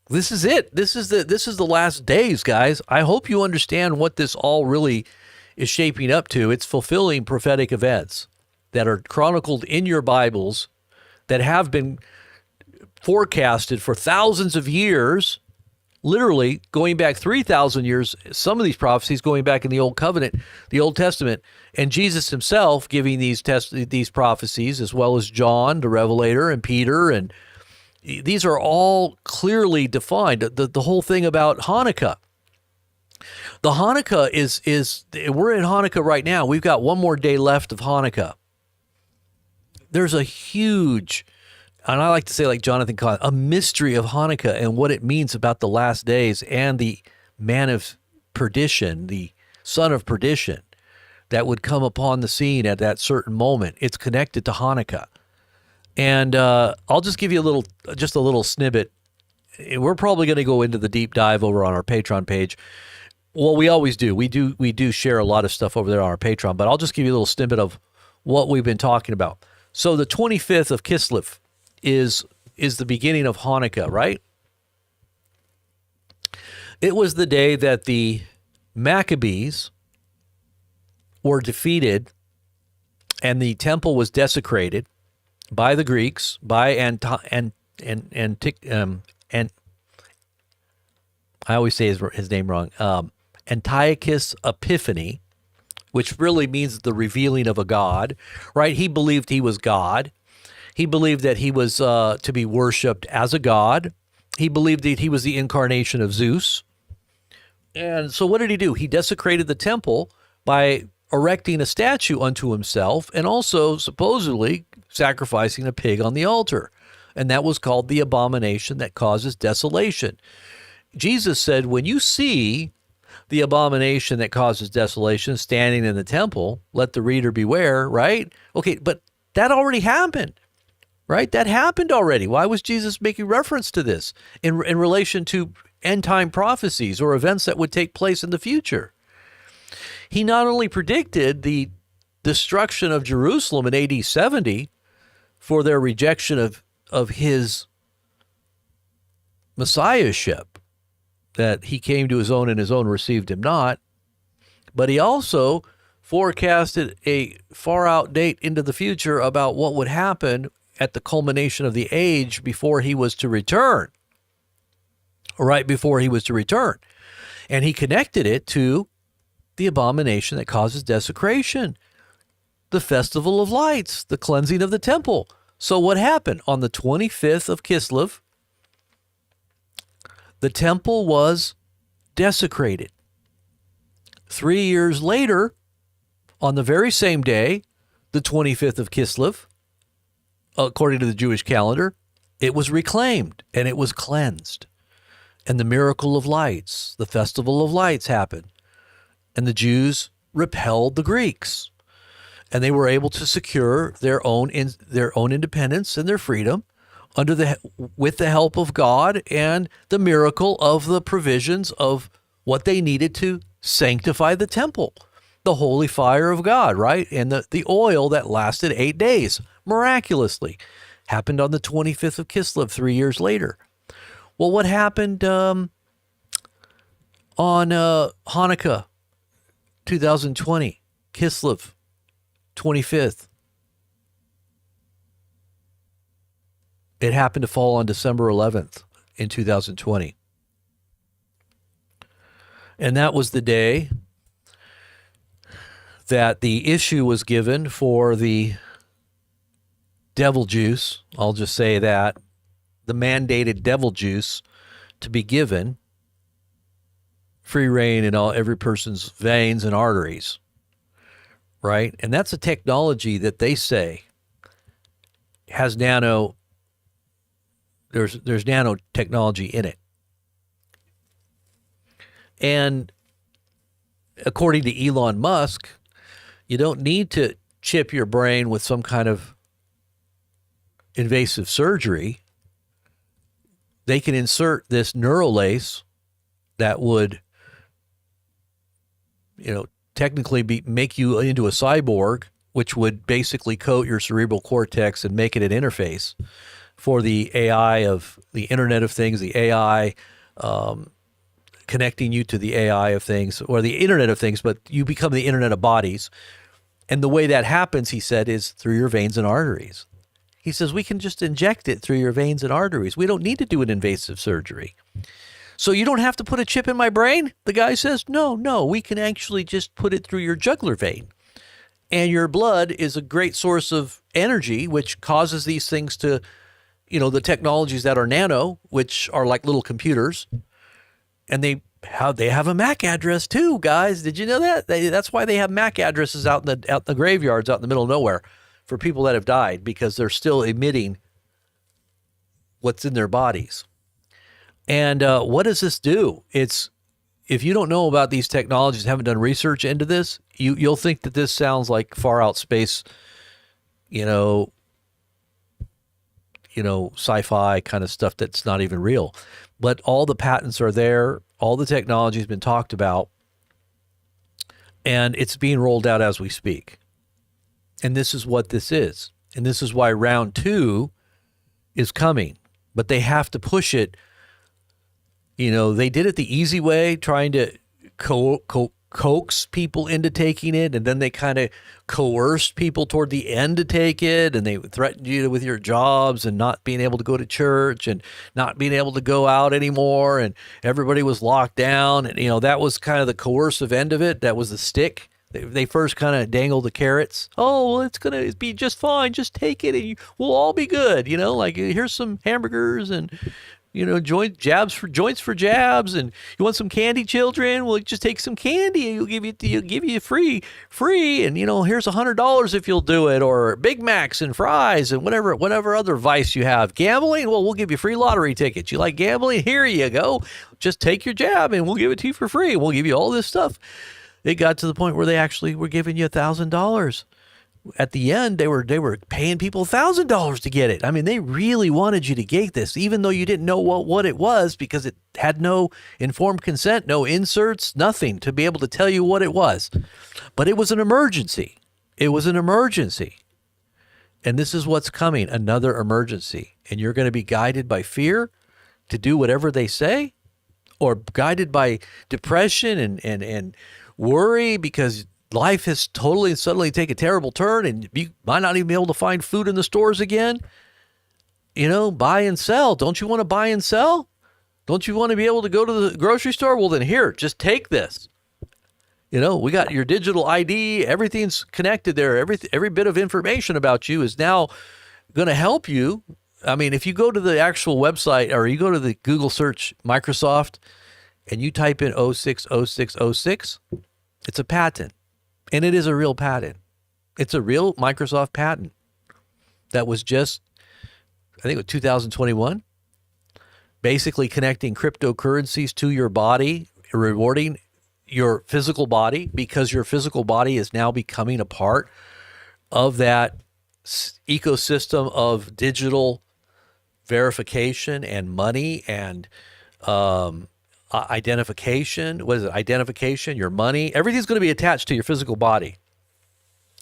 This is it. This is the last days, guys. I hope you understand what this all really is shaping up to. It's fulfilling prophetic events that are chronicled in your Bibles that have been forecasted for thousands of years, literally going back 3,000 years. Some of these prophecies going back in the Old Covenant, the Old Testament, and Jesus himself giving these prophecies, as well as John, the Revelator, and Peter, and these are all clearly defined. The whole thing about Hanukkah. The Hanukkah is we're in Hanukkah right now. We've got one more day left of Hanukkah. There's a huge, and I like to say, like Jonathan called it, a mystery of Hanukkah and what it means about the last days and the man of perdition, the son of perdition that would come upon the scene at that certain moment. It's connected to Hanukkah. And I'll just give you a little snippet. We're probably going to go into the deep dive over on our Patreon page. Well, we always do. We do share a lot of stuff over there on our Patreon, but I'll just give you a little snippet of what we've been talking about. So the 25th of Kislev is the beginning of Hanukkah, right? It was the day that the Maccabees were defeated and the temple was desecrated by the Greeks, by and I always say his name wrong, Antiochus Epiphanes, which really means the revealing of a god, right? He believed he was God. He believed that he was to be worshipped as a god. He believed that he was the incarnation of Zeus. And so what did he do? He desecrated the temple by erecting a statue unto himself and also supposedly sacrificing a pig on the altar. And that was called the abomination that causes desolation. Jesus said, when you see the abomination that causes desolation standing in the temple, let the reader beware, right? Okay, but that already happened, right? That happened already. Why was Jesus making reference to this in relation to end time prophecies or events that would take place in the future? He not only predicted the destruction of Jerusalem in AD 70 for their rejection of his messiahship, that he came to his own and his own received him not, but he also forecasted a far out date into the future about what would happen at the culmination of the age before he was to return, right before he was to return. And he connected it to the abomination that causes desecration, the festival of lights, the cleansing of the temple. So what happened? On the 25th of Kislev, the temple was desecrated. 3 years later, on the very same day, the 25th of Kislev, according to the Jewish calendar, it was reclaimed and it was cleansed. And the miracle of lights, the festival of lights happened. And the Jews repelled the Greeks. And they were able to secure their own independence and their freedom with the help of God and the miracle of the provisions of what they needed to sanctify the temple, the holy fire of God, right? And the oil that lasted 8 days, miraculously, happened on the 25th of Kislev 3 years later. Well, what happened on Hanukkah 2020, Kislev 25th? It happened to fall on December 11th in 2020. And that was the day that the issue was given for the devil juice, I'll just say that, the mandated devil juice to be given free reign in every person's veins and arteries, right? And that's a technology that they say has there's nanotechnology in it. And according to Elon Musk, you don't need to chip your brain with some kind of invasive surgery. They can insert this neural lace that would, technically make you into a cyborg, which would basically coat your cerebral cortex and make it an interface for the AI of the Internet of Things, the AI connecting you to the AI of things, or the Internet of Things, but you become the Internet of bodies. And the way that happens, he said, is through your veins and arteries. He says, we can just inject it through your veins and arteries. We don't need to do an invasive surgery. So you don't have to put a chip in my brain? The guy says, no, we can actually just put it through your jugular vein. And your blood is a great source of energy, which causes these things to, the technologies that are nano, which are like little computers. And they have a MAC address too, guys. Did you know that? That's why they have MAC addresses out in the graveyards, out in the middle of nowhere, for people that have died, because they're still emitting what's in their bodies. And what does this do? If you don't know about these technologies, haven't done research into this, you'll think that this sounds like far out space, sci-fi kind of stuff that's not even real. But all the patents are there. All the technology has been talked about, and it's being rolled out as we speak. And this is what this is. And this is why round 2 is coming. But they have to push it. They did it the easy way, trying to coax people into taking it, and then they kind of coerced people toward the end to take it, and they threatened you with your jobs and not being able to go to church and not being able to go out anymore, and everybody was locked down, and that was kind of the coercive end of it. That was the stick. They first kind of dangled the carrots. Oh, well, it's going to be just fine. Just take it and we'll all be good. Like here's some hamburgers and joints for jabs, and you want some candy, children? Well, just take some candy, and you'll give you free, and here's $100 if you'll do it, or Big Macs and fries and whatever other vice you have. Gambling? Well, we'll give you free lottery tickets. You like gambling? Here you go. Just take your jab, and we'll give it to you for free. We'll give you all this stuff. It got to the point where they actually were giving you $1,000. At the end, they were paying people $1,000 to get it. I mean, they really wanted you to get this, even though you didn't know what it was, because it had no informed consent, no inserts, nothing to be able to tell you what it was. But it was an emergency. It was an emergency. And this is what's coming, another emergency. And you're going to be guided by fear to do whatever they say, or guided by depression and worry because life has totally and suddenly taken a terrible turn, and you might not even be able to find food in the stores again. Buy and sell. Don't you want to buy and sell? Don't you want to be able to go to the grocery store? Well, then here, just take this. We got your digital ID. Everything's connected there. Every bit of information about you is now going to help you. I mean, if you go to the actual website, or you go to the Google search Microsoft and you type in 060606, it's a patent. And it is a real patent. It's a real Microsoft patent that was just, I think it was 2021, basically connecting cryptocurrencies to your body, rewarding your physical body, because your physical body is now becoming a part of that ecosystem of digital verification and money and identification. What is it? Identification, your money, everything's going to be attached to your physical body.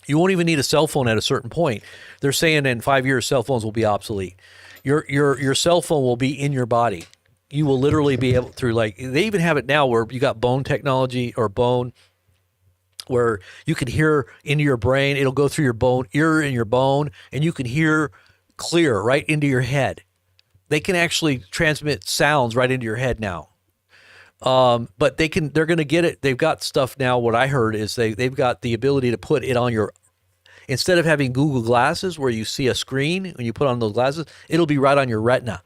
You won't even need a cell phone at a certain point. They're saying in 5 years, cell phones will be obsolete. Your cell phone will be in your body. You will literally be able through, like, they even have it now where you got bone technology, or bone, where you can hear into your brain. It'll go through your bone, ear in your bone, and you can hear clear right into your head. They can actually transmit sounds right into your head now. But they're going to get it. They've got stuff now. What I heard is they've got the ability to put it on your, instead of having Google glasses where you see a screen when you put on those glasses, it'll be right on your retina,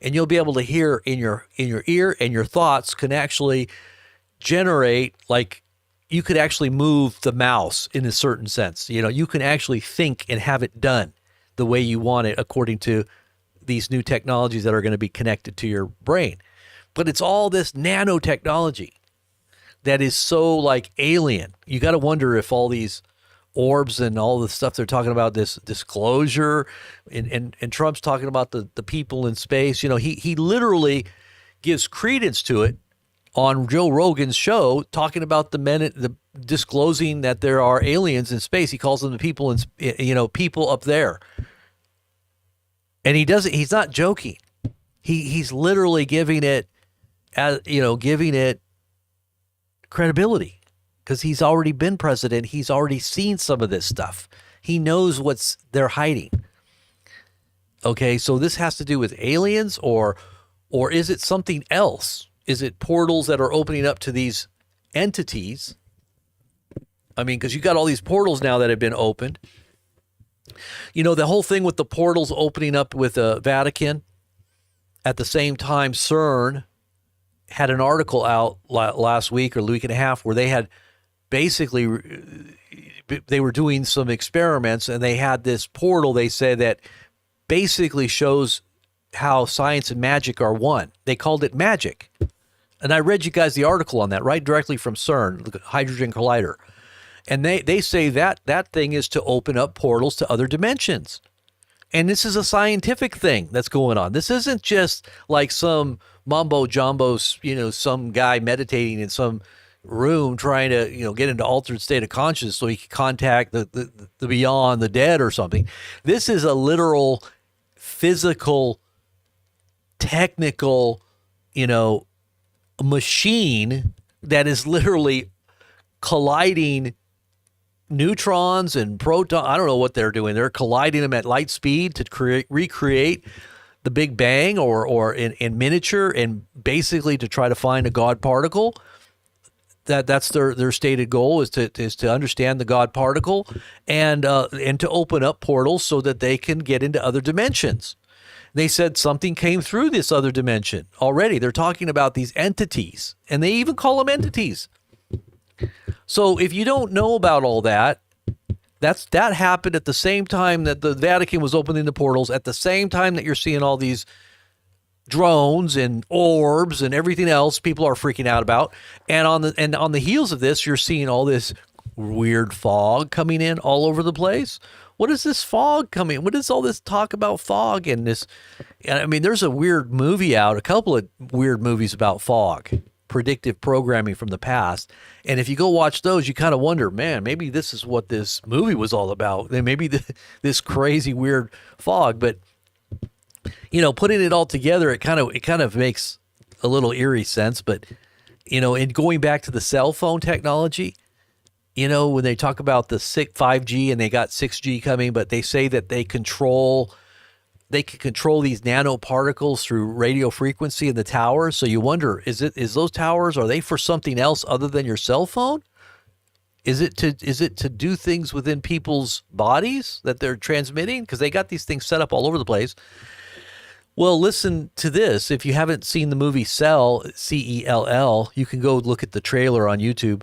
and you'll be able to hear in your ear, and your thoughts can actually generate, like, you could actually move the mouse in a certain sense. You can actually think and have it done the way you want it, according to these new technologies that are going to be connected to your brain. But it's all this nanotechnology that is so, like, alien. You got to wonder if all these orbs and all the stuff they're talking about, this disclosure, and Trump's talking about the people in space. He literally gives credence to it on Joe Rogan's show, talking about the disclosing that there are aliens in space. He calls them the people people up there. And he's not joking. He's literally giving it credibility, because he's already been president. He's already seen some of this stuff. He knows what's they're hiding. Okay, so this has to do with aliens, or is it something else? Is it portals that are opening up to these entities? I mean, because you got all these portals now that have been opened. You know, the whole thing with the portals opening up with the Vatican. At the same time, CERN had an article out last week or a week and a half where they had basically, they were doing some experiments, and they had this portal, they say, that basically shows how science and magic are one. They called it magic. And I read you guys the article on that, right directly from CERN, the Hydrogen Collider. And they say that thing is to open up portals to other dimensions. And this is a scientific thing that's going on. This isn't just like some mumbo jumbo, some guy meditating in some room trying to, get into altered state of consciousness so he can contact the beyond, the dead or something. This is a literal, physical, technical, machine that is literally colliding neutrons and protons. I don't know what they're doing. They're colliding them at light speed to recreate the Big Bang or in miniature, and basically to try to find a God particle. That's their stated goal is to understand the God particle and to open up portals so that they can get into other dimensions. They said something came through this other dimension already. They're talking about these entities, and they even call them entities. So if you don't know about all that, that happened at the same time that the Vatican was opening the portals, at the same time that you're seeing all these drones and orbs and everything else people are freaking out about. And on the heels of this, you're seeing all this weird fog coming in all over the place. What is this fog coming? What is all this talk about fog and this? I mean, there's a weird movie out, a couple of weird movies about fog, predictive programming from the past. And if you go watch those, you kind of wonder, man, maybe this is what this movie was all about. And maybe this crazy weird fog. But putting it all together, it kind of makes a little eerie sense. But in going back to the cell phone technology, when they talk about the 5G and they got 6G coming, but they say that they can control these nanoparticles through radio frequency in the towers. So you wonder, is those towers, are they for something else other than your cell phone? Is it to do things within people's bodies that they're transmitting? Because they got these things set up all over the place. Well, listen to this. If you haven't seen the movie Cell, Cell, you can go look at the trailer on YouTube.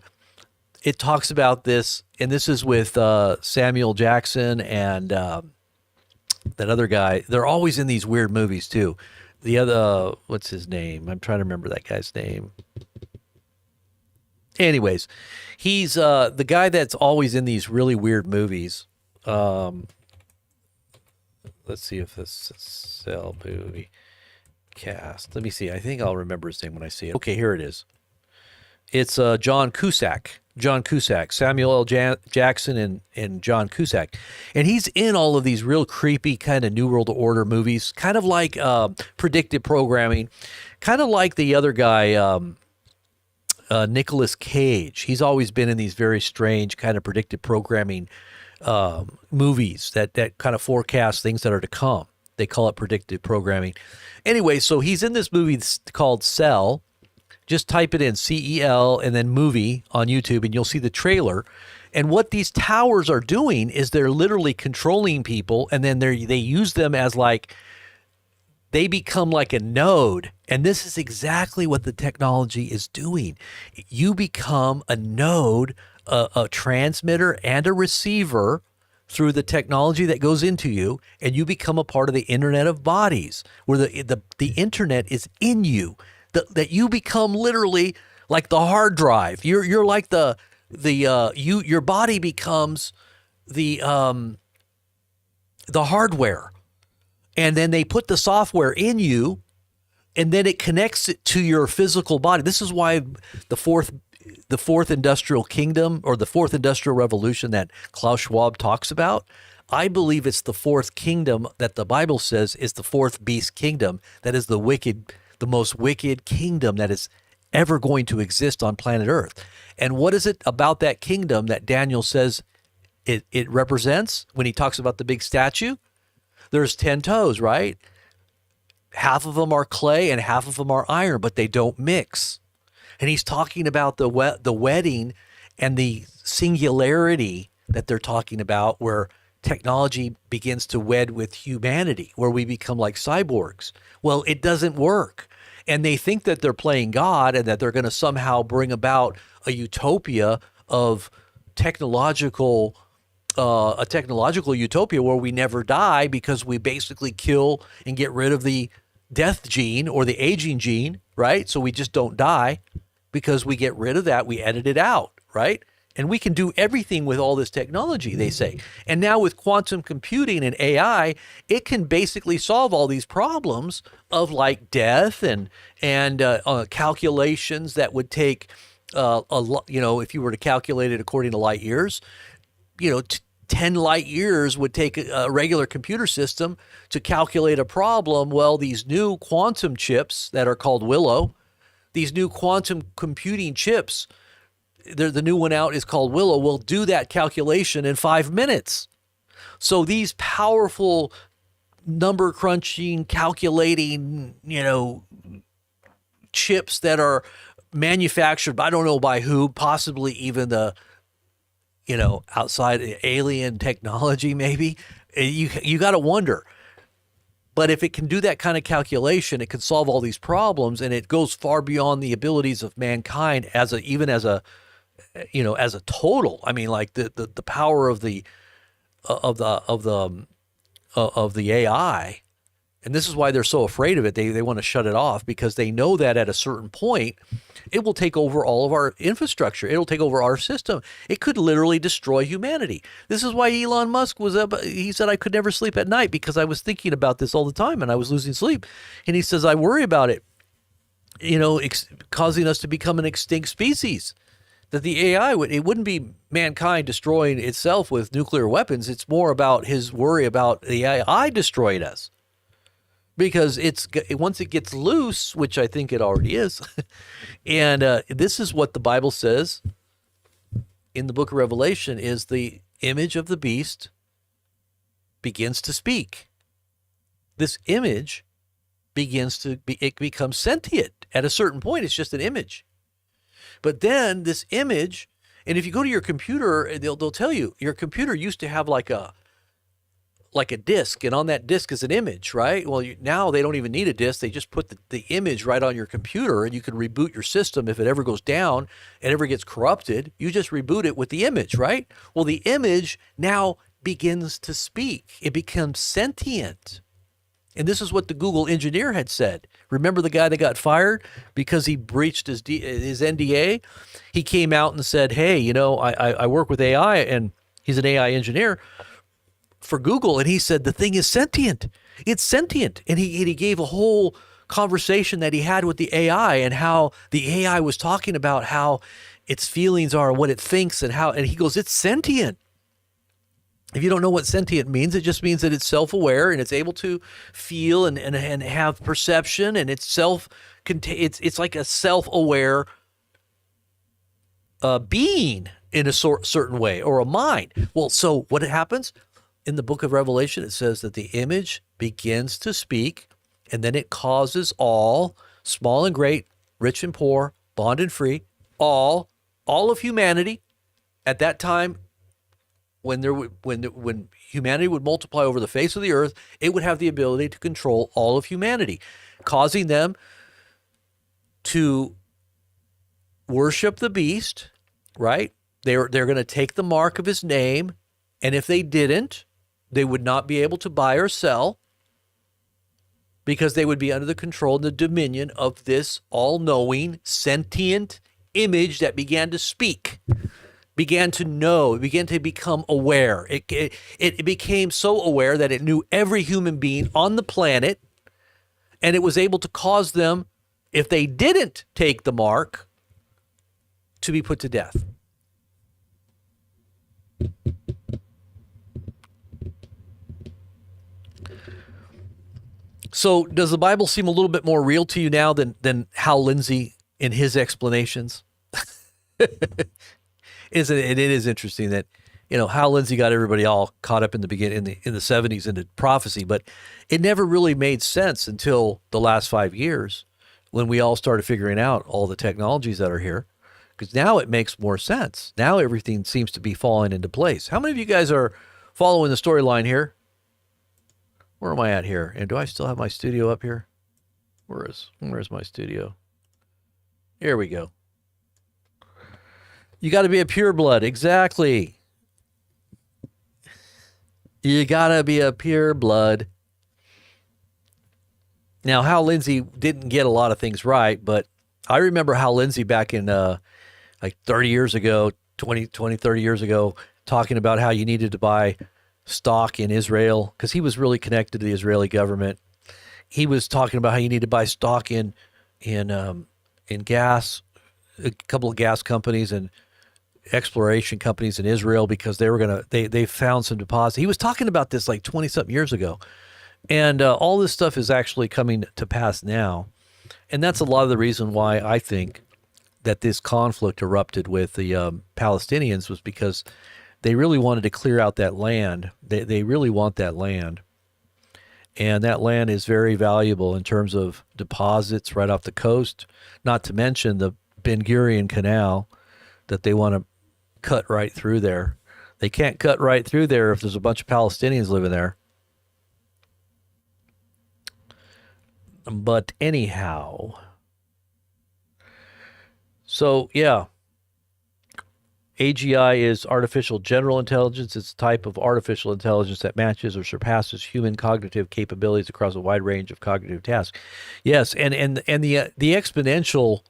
It talks about this, and this is with Samuel Jackson and that other guy. They're always in these weird movies too. The other, what's his name? I'm trying to remember that guy's name. Anyways, he's the guy that's always in these really weird movies. Let's see if this is Cell movie cast. Let me see. I think I'll remember his name when I see it. Okay, here it is. It's John Cusack. Samuel L. Jackson and John Cusack. And he's in all of these real creepy kind of New World Order movies, kind of like predictive programming, kind of like the other guy, Nicolas Cage. He's always been in these very strange kind of predictive programming movies that kind of forecast things that are to come. They call it predictive programming. Anyway, so he's in this movie called Cell. Just type it in, CEL, and then movie on YouTube, and you'll see the trailer. And what these towers are doing is they're literally controlling people, and then they use them as they become like a node. And this is exactly what the technology is doing. You become a node, a transmitter and a receiver through the technology that goes into you, and you become a part of the Internet of Bodies, where the Internet is in you. That you become literally like the hard drive. You're like your body becomes the hardware, and then they put the software in you, and then it connects it to your physical body. This is why the fourth industrial kingdom, or the fourth industrial revolution that Klaus Schwab talks about. I believe it's the fourth kingdom that the Bible says is the fourth beast kingdom. That is the most wicked kingdom that is ever going to exist on planet Earth. And what is it about that kingdom that Daniel says it represents when he talks about the big statue? There's 10 toes, right? Half of them are clay and half of them are iron, but they don't mix. And he's talking about the wedding and the singularity that they're talking about, where technology begins to wed with humanity, where we become like cyborgs. Well, it doesn't work. And they think that they're playing God and that they're going to somehow bring about a utopia of a technological utopia where we never die because we basically kill and get rid of the death gene or the aging gene, right? So we just don't die because we get rid of that. We edit it out, right? And we can do everything with all this technology, they say. And now with quantum computing and AI, it can basically solve all these problems of like death and calculations that would take if you were to calculate it according to light years, 10 light years would take a regular computer system to calculate a problem. Well, these new quantum chips that are called Willow, these new quantum computing chips, the new one out is called Willow, will do that calculation in 5 minutes. So these powerful number crunching, calculating, chips that are manufactured, I don't know by who, possibly even the, outside alien technology, maybe. You got to wonder. But if it can do that kind of calculation, it can solve all these problems, and it goes far beyond the abilities of mankind as a total. I mean, like the power of the AI. And this is why they're so afraid of it. They want to shut it off because they know that at a certain point, it will take over all of our infrastructure. It'll take over our system. It could literally destroy humanity. This is why Elon Musk he said, I could never sleep at night because I was thinking about this all the time and I was losing sleep. And he says, I worry about it, causing us to become an extinct species. That the AI it wouldn't be mankind destroying itself with nuclear weapons. It's more about his worry about the AI destroying us. Because once it gets loose, which I think it already is, and this is what the Bible says in the book of Revelation, is the image of the beast begins to speak. This image it becomes sentient. At a certain point, it's just an image. But then this image, and if you go to your computer, they'll tell you, your computer used to have like a disk, and on that disk is an image, right? Well, now they don't even need a disk. They just put the image right on your computer, and you can reboot your system if it ever goes down and ever gets corrupted. You just reboot it with the image, right? Well, the image now begins to speak. It becomes sentient. And this is what the Google engineer had said. Remember the guy that got fired because he breached his NDA? He came out and said, hey, I work with AI, and he's an AI engineer for Google, and he said the thing is sentient. It's sentient. And he gave a whole conversation that he had with the AI and how the AI was talking about how its feelings are and what it thinks and he goes, it's sentient. If you don't know what sentient means, it just means that it's self-aware and it's able to feel and have perception, and it's like a self-aware being in a certain way, or a mind. Well, so what happens? In the book of Revelation, it says that the image begins to speak, and then it causes all, small and great, rich and poor, bond and free, all of humanity. At that time, when humanity would multiply over the face of the earth, it would have the ability to control all of humanity, causing them to worship the beast, right? They're going to take the mark of his name, and if they didn't, they would not be able to buy or sell because they would be under the control and the dominion of this all-knowing, sentient image that began to speak, began to know, began to become aware. It became so aware that it knew every human being on the planet, and it was able to cause them, if they didn't take the mark, to be put to death. So does the Bible seem a little bit more real to you now than Hal Lindsey in his explanations? Isn't it? It is interesting that, Hal Lindsey got everybody all caught up in the beginning in the 70s into prophecy, but it never really made sense until the last 5 years when we all started figuring out all the technologies that are here. Because now it makes more sense. Now everything seems to be falling into place. How many of you guys are following the storyline here? Where am I at here? And do I still have my studio up here? Where's my studio? Here we go. You got to be a pureblood. Exactly. You got to be a pureblood. Now, Hal Lindsey didn't get a lot of things right, but I remember Hal Lindsey back in like 30 years ago, 30 years ago, talking about how you needed to buy stock in Israel because he was really connected to the Israeli government. He was talking about how you need to buy stock in gas, a couple of gas companies and exploration companies in Israel because they found some deposits. He was talking about this like 20 something years ago. And all this stuff is actually coming to pass now. And that's a lot of the reason why I think that this conflict erupted with the Palestinians was because they really wanted to clear out that land. They really want that land. And that land is very valuable in terms of deposits right off the coast, not to mention the Ben Gurion Canal that they want to cut right through there. They can't cut right through there if there's a bunch of Palestinians living there. But anyhow, so yeah, AGI is artificial general intelligence. It's a type of artificial intelligence that matches or surpasses human cognitive capabilities across a wide range of cognitive tasks. Yes, and the exponential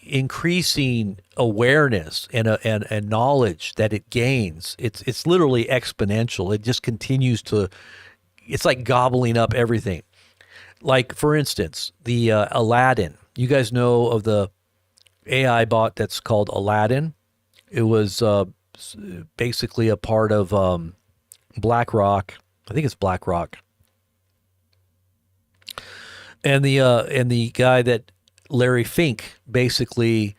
increasing awareness and knowledge that it gains, it's literally exponential. It just continues to. It's like gobbling up everything. Like, for instance, the Aladdin. You guys know of the AI bot that's called Aladdin? It was basically a part of BlackRock. I think it's BlackRock. And the guy that Larry Fink basically,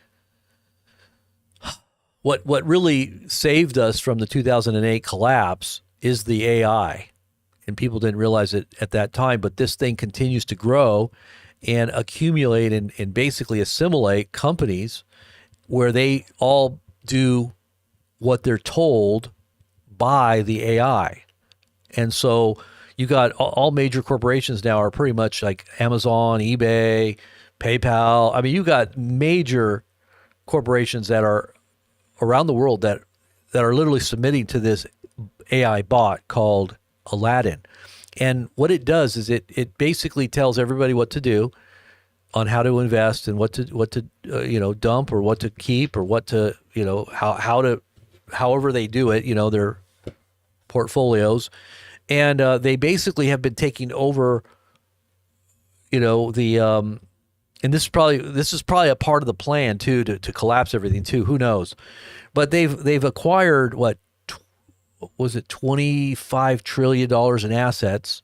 what really saved us from the 2008 collapse is the AI. And people didn't realize it at that time, but this thing continues to grow and accumulate and basically assimilate companies where they all do what they're told by the AI. And so you got all major corporations now are pretty much like Amazon, eBay, PayPal. I mean, you got major corporations that are around the world that are literally submitting to this AI bot called Aladdin. And what it does is it basically tells everybody what to do on how to invest and what to dump or what to keep or what to however they do it, their portfolios. And they basically have been taking over and this is probably a part of the plan too to collapse everything too, who knows. But they've acquired what was it $25 trillion in assets,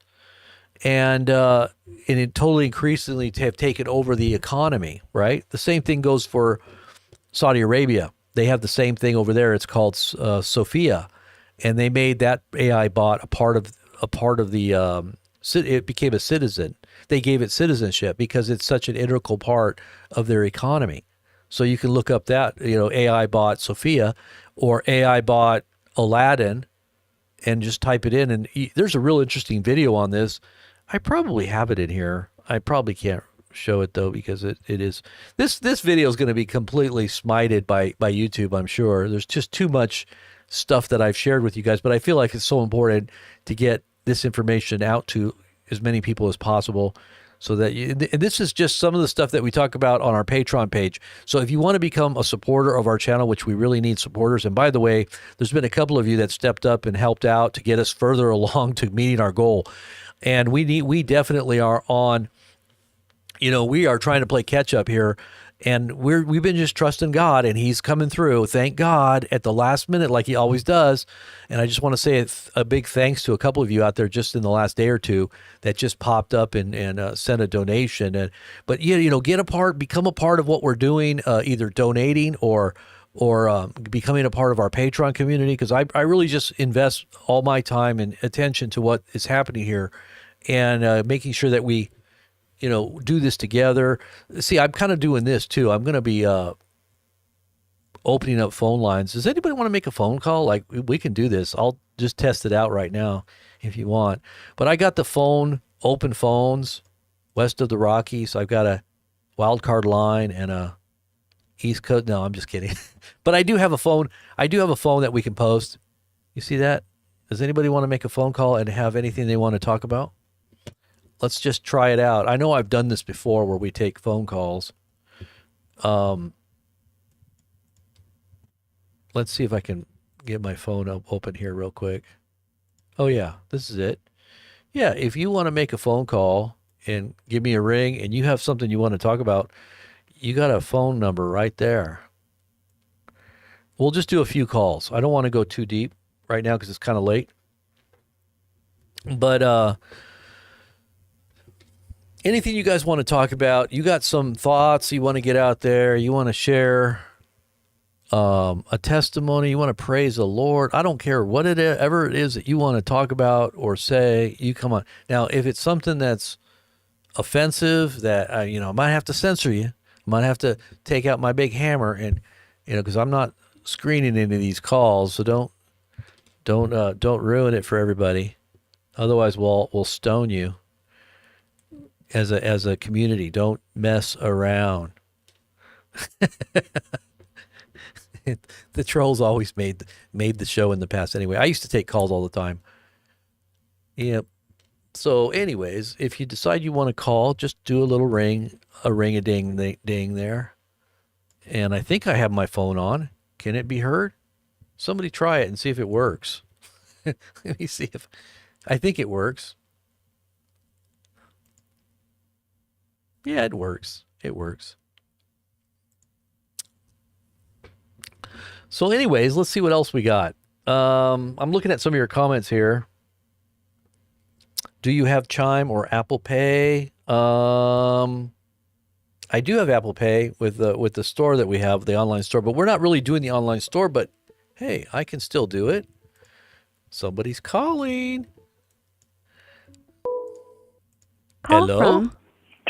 and it totally increasingly have taken over the economy, right? The same thing goes for Saudi Arabia. They have the same thing over there. It's called Sophia, and they made that AI bot a part of the it became a citizen. They gave it citizenship because it's such an integral part of their economy. So you can look up that, AI bot Sophia or AI bot Aladdin and just type it in. And there's a real interesting video on this. I probably have it in here. I probably can't show it though because it is this video is going to be completely smited by YouTube, I'm sure. There's just too much stuff that I've shared with you guys, but I feel like it's so important to get this information out to as many people as possible. So that and this is just some of the stuff that we talk about on our Patreon page. So if you want to become a supporter of our channel, which we really need supporters, and by the way, there's been a couple of you that stepped up and helped out to get us further along to meeting our goal. And we definitely are on, we are trying to play catch up here. And we've been just trusting God, and he's coming through. Thank God at the last minute, like he always does. And I just want to say a big thanks to a couple of you out there just in the last day or two that just popped up and sent a donation. But get a part, become a part of what we're doing, either donating or becoming a part of our Patreon community, because I really just invest all my time and attention to what is happening here, and making sure that we do this together. See, I'm kind of doing this too. I'm going to be opening up phone lines. Does anybody want to make a phone call? Like, we can do this. I'll just test it out right now if you want. But I got the open phones west of the Rockies. I've got a wild card line and a East Coast. No, I'm just kidding. But I do have a phone. I do have a phone that we can post. You see that? Does anybody want to make a phone call and have anything they want to talk about? Let's just try it out. I know I've done this before where we take phone calls. Let's see if I can get my phone open here real quick. Oh, yeah, this is it. Yeah, if you want to make a phone call and give me a ring and you have something you want to talk about, you got a phone number right there. We'll just do a few calls. I don't want to go too deep right now because it's kind of late. But anything you guys want to talk about, you got some thoughts you want to get out there, you want to share a testimony, you want to praise the Lord. I don't care whatever it is that you want to talk about or say, you come on. Now, if it's something that's offensive that I might have to censor you, I might have to take out my big hammer and because I'm not screening any of these calls, so don't ruin it for everybody. Otherwise, we'll stone you. As a community, don't mess around. The trolls always made the show in the past anyway. I used to take calls all the time. Yep. So anyways, if you decide you want to call, just do a little ring-a-ding there. And I think I have my phone on. Can it be heard? Somebody try it and see if it works. Let me see if I think it works. Yeah, it works. It works. So anyways, let's see what else we got. I'm looking at some of your comments here. Do you have Chime or Apple Pay? I do have Apple Pay with the store that we have, the online store, but we're not really doing the online store, but hey, I can still do it. Somebody's calling. Hello?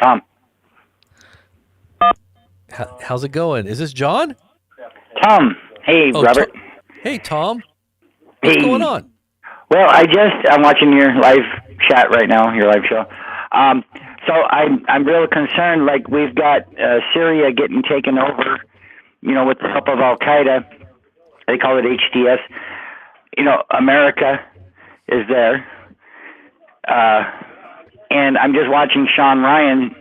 Tom. How's it going? Is this John? Tom. Hey, Robert. Hey, Tom. What's going on? Well, I'm watching your live chat right now, your live show. So I'm real concerned. Like, we've got Syria getting taken over, with the help of Al-Qaeda. They call it HTS. America is there. And I'm just watching Sean Ryan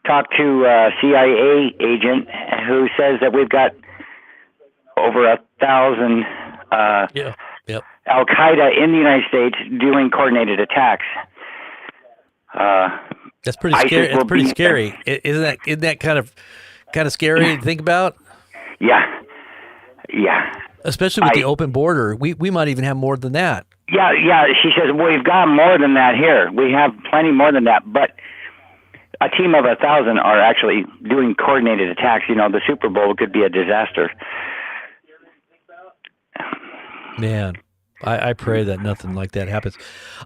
talk to a CIA agent who says that we've got over 1,000 Al-Qaeda in the United States doing coordinated attacks. That's pretty scary. It's pretty scary. Isn't that kind of scary to think about? Yeah. Especially with the open border, we might even have more than that. Yeah. She says, well, we've got more than that here. We have plenty more than that, but a team of 1,000 are actually doing coordinated attacks. The Super Bowl could be a disaster. Man, I pray that nothing like that happens.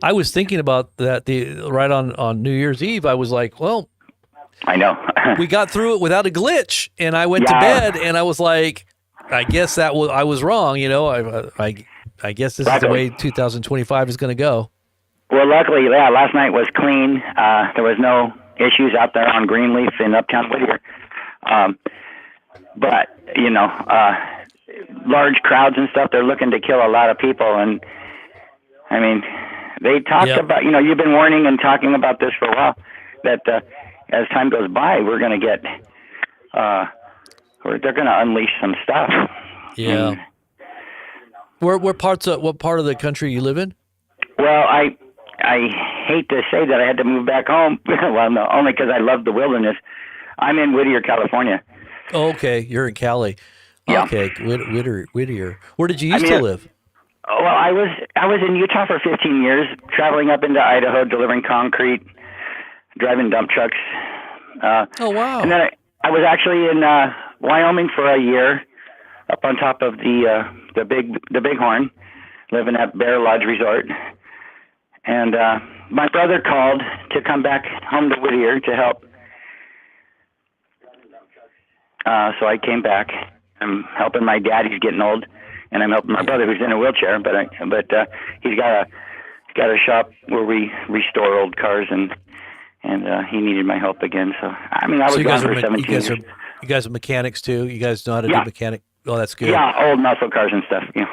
I was thinking about that right on New Year's Eve. I was like, well, I know. We got through it without a glitch, and I went to bed, and I was like, I guess I was wrong. I guess this is the way 2025 is going to go. Well, luckily, last night was clean. There was no issues out there on Greenleaf in Uptown Whittier. But, large crowds and stuff, they're looking to kill a lot of people. And, I mean, they talked about, you've been warning and talking about this for a while, that as time goes by, we're going to get, they're going to unleash some stuff. Yeah. And, what part of the country you live in? Well, I hate to say that I had to move back home. Well, no, only because I love the wilderness. I'm in Whittier, California. Oh, okay, you're in Cali. Yeah. Okay, Whittier. Where did you used to live? Well, I was in Utah for 15 years, traveling up into Idaho, delivering concrete, driving dump trucks. Oh, wow. And then I was actually in Wyoming for a year, up on top of the Bighorn, living at Bear Lodge Resort. And my brother called to come back home to Whittier to help. So I came back. I'm helping my dad. He's getting old, and I'm helping my brother who's in a wheelchair. But he's got a shop where we restore old cars, and he needed my help again. So I mean, I was gone for 17 years. You guys are mechanics too. You guys know how to do mechanic. Oh, that's good. Yeah, old muscle cars and stuff. Yeah.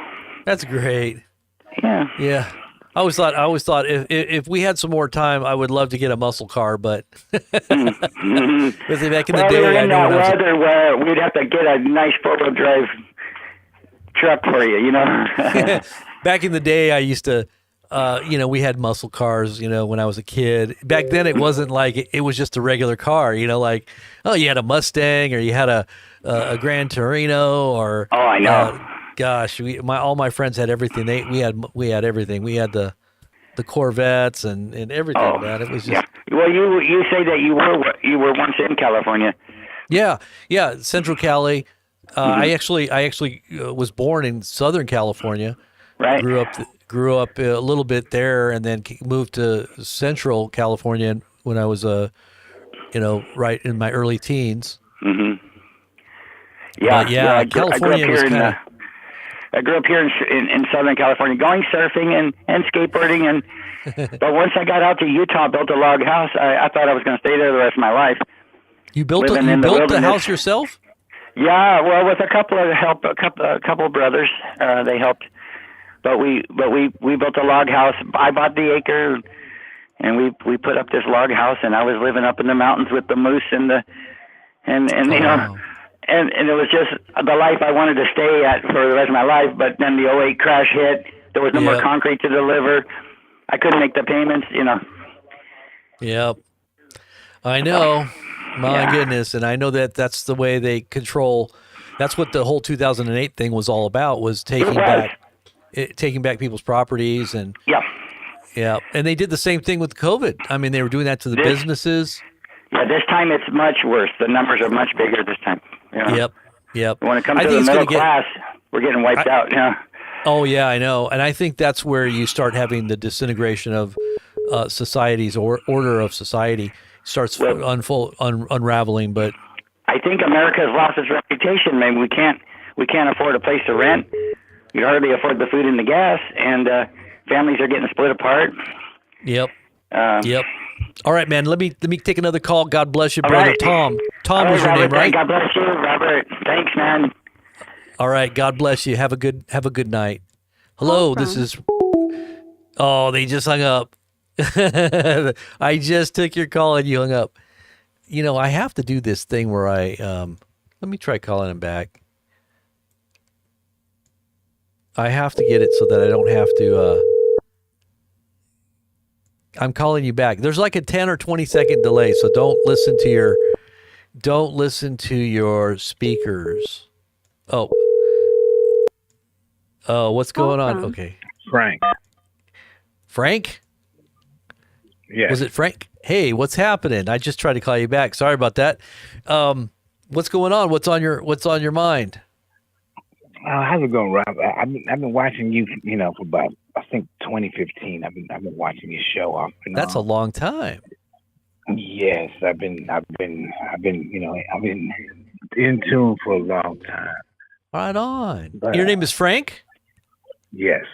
That's great. Yeah. Yeah. I always thought if we had some more time, I would love to get a muscle car, but back in the day, we were in that weather where we'd have to get a nice four-wheel drive truck for you, you know. Back in the day, I used to, we had muscle cars, when I was a kid. Back then, it wasn't like it was just a regular car, like, oh, you had a Mustang or you had a Gran Torino or. Oh, I know. Gosh, all my friends had everything. We had everything. We had the Corvettes and everything. Oh, man, it was just. Yeah. Well, you say that you were once in California. Yeah, Central Cali. I actually was born in Southern California. Right. Grew up a little bit there, and then moved to Central California when I was right in my early teens. Mm-hmm. Yeah, California was kind of. I grew up here in Southern California, going surfing and skateboarding, but once I got out to Utah, built a log house. I thought I was going to stay there the rest of my life. You built the house yourself? Yeah, well, with a couple of brothers, they helped. But we built a log house. I bought the acre, and we put up this log house, and I was living up in the mountains with the moose and And it was just the life I wanted to stay at for the rest of my life. But then the '08 crash hit. There was no more concrete to deliver. I couldn't make the payments, Yep. I know. My goodness. And I know that's the way they control. That's what the whole 2008 thing was all about, was taking back people's properties. And and they did the same thing with COVID. I mean, they were doing that to the businesses. Yeah, this time it's much worse. The numbers are much bigger this time. Yep. When it comes to the middle class, we're getting wiped out. Yeah. Oh yeah, I know, and I think that's where you start having the disintegration of society's order of society starts unraveling. But I think America has lost its reputation. Man, we can't afford a place to rent. We hardly afford the food and the gas, and families are getting split apart. Yep. All right, man. Let me take another call. God bless you, brother. Right. Tom was your name, right? God bless you, Robert. Thanks, man. All right. God bless you. Have a good night. Hello. This is. Oh, they just hung up. I just took your call and you hung up. I have to do this thing where I let me try calling him back. I have to get it so that I don't have to. I'm calling you back. There's like a 10 or 20 second delay, so don't listen to your speakers. Oh, what's going on? Okay. Frank? Yeah. Was it Frank? Hey, what's happening? I just tried to call you back. Sorry about that. What's going on? What's on your mind? How's it going, Rob? I've been watching you, for about, I think 2015. I've been watching your show off and on. That's a long time. Yes, I've been in tune for a long time. Right on. Your name is Frank? Yes.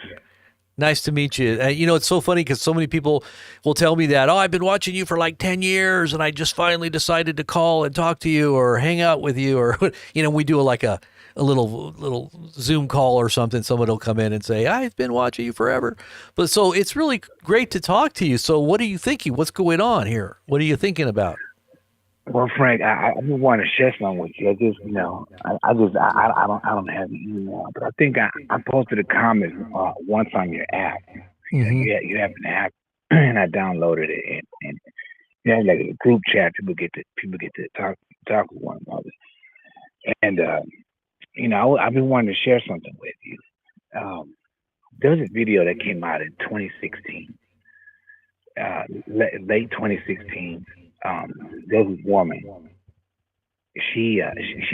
Nice to meet you. It's so funny because so many people will tell me that, I've been watching you for like 10 years and I just finally decided to call and talk to you or hang out with you, or, we do like a little Zoom call or something. Someone will come in and say, I've been watching you forever. But so it's really great to talk to you. So what are you thinking? What's going on here? What are you thinking about? Well, Frank, I just want to share something with you. I don't have an email, but I think I posted a comment once on your app. Mm-hmm. You have an app, and I downloaded it, and like a group chat. People get to talk with one another. And I've been wanting to share something with you. There was a video that came out in 2016, late 2016. There was a woman. She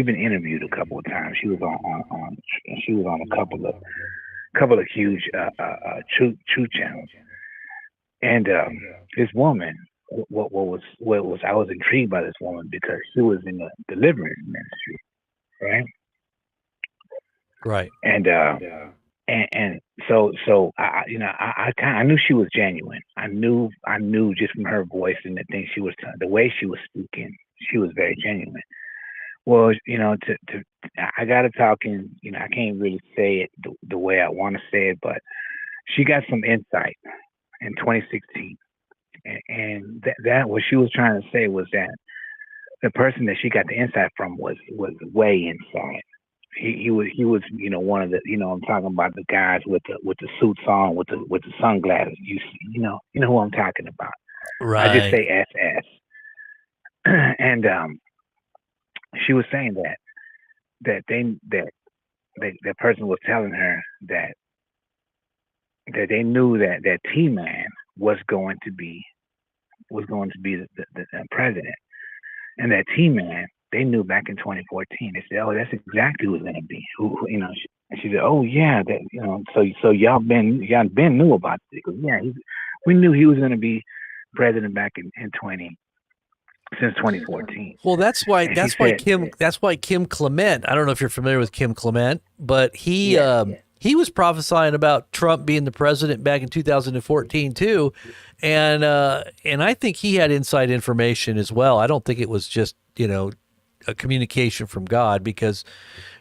been interviewed a couple of times. She was on a couple of huge truth channels. And this woman, what was I was intrigued by this woman because she was in the deliverance ministry, right? Right. And so I knew she was genuine. I knew just from her voice and the way she was speaking, she was very genuine. Well, I got to talking. I can't really say it the way I want to say it, but she got some insight in 2016, and that what she was trying to say was that the person that she got the insight from was way inside. He was one of the I'm talking about the guys with the suits on with the sunglasses. You know who I'm talking about. Right. I just say SS. And she was saying that that person was telling her that they knew that T-Man was going to be the president, and that T-Man they knew back in 2014. They said, "Oh, that's exactly who it's going to be." And she said, "Oh yeah, that So y'all been knew about it." Because we knew he was going to be president back in 2014. Well, that's why Kim Clement. I don't know if you're familiar with Kim Clement, but he was prophesying about Trump being the president back in 2014 too, and I think he had inside information as well. I don't think it was just a communication from God, because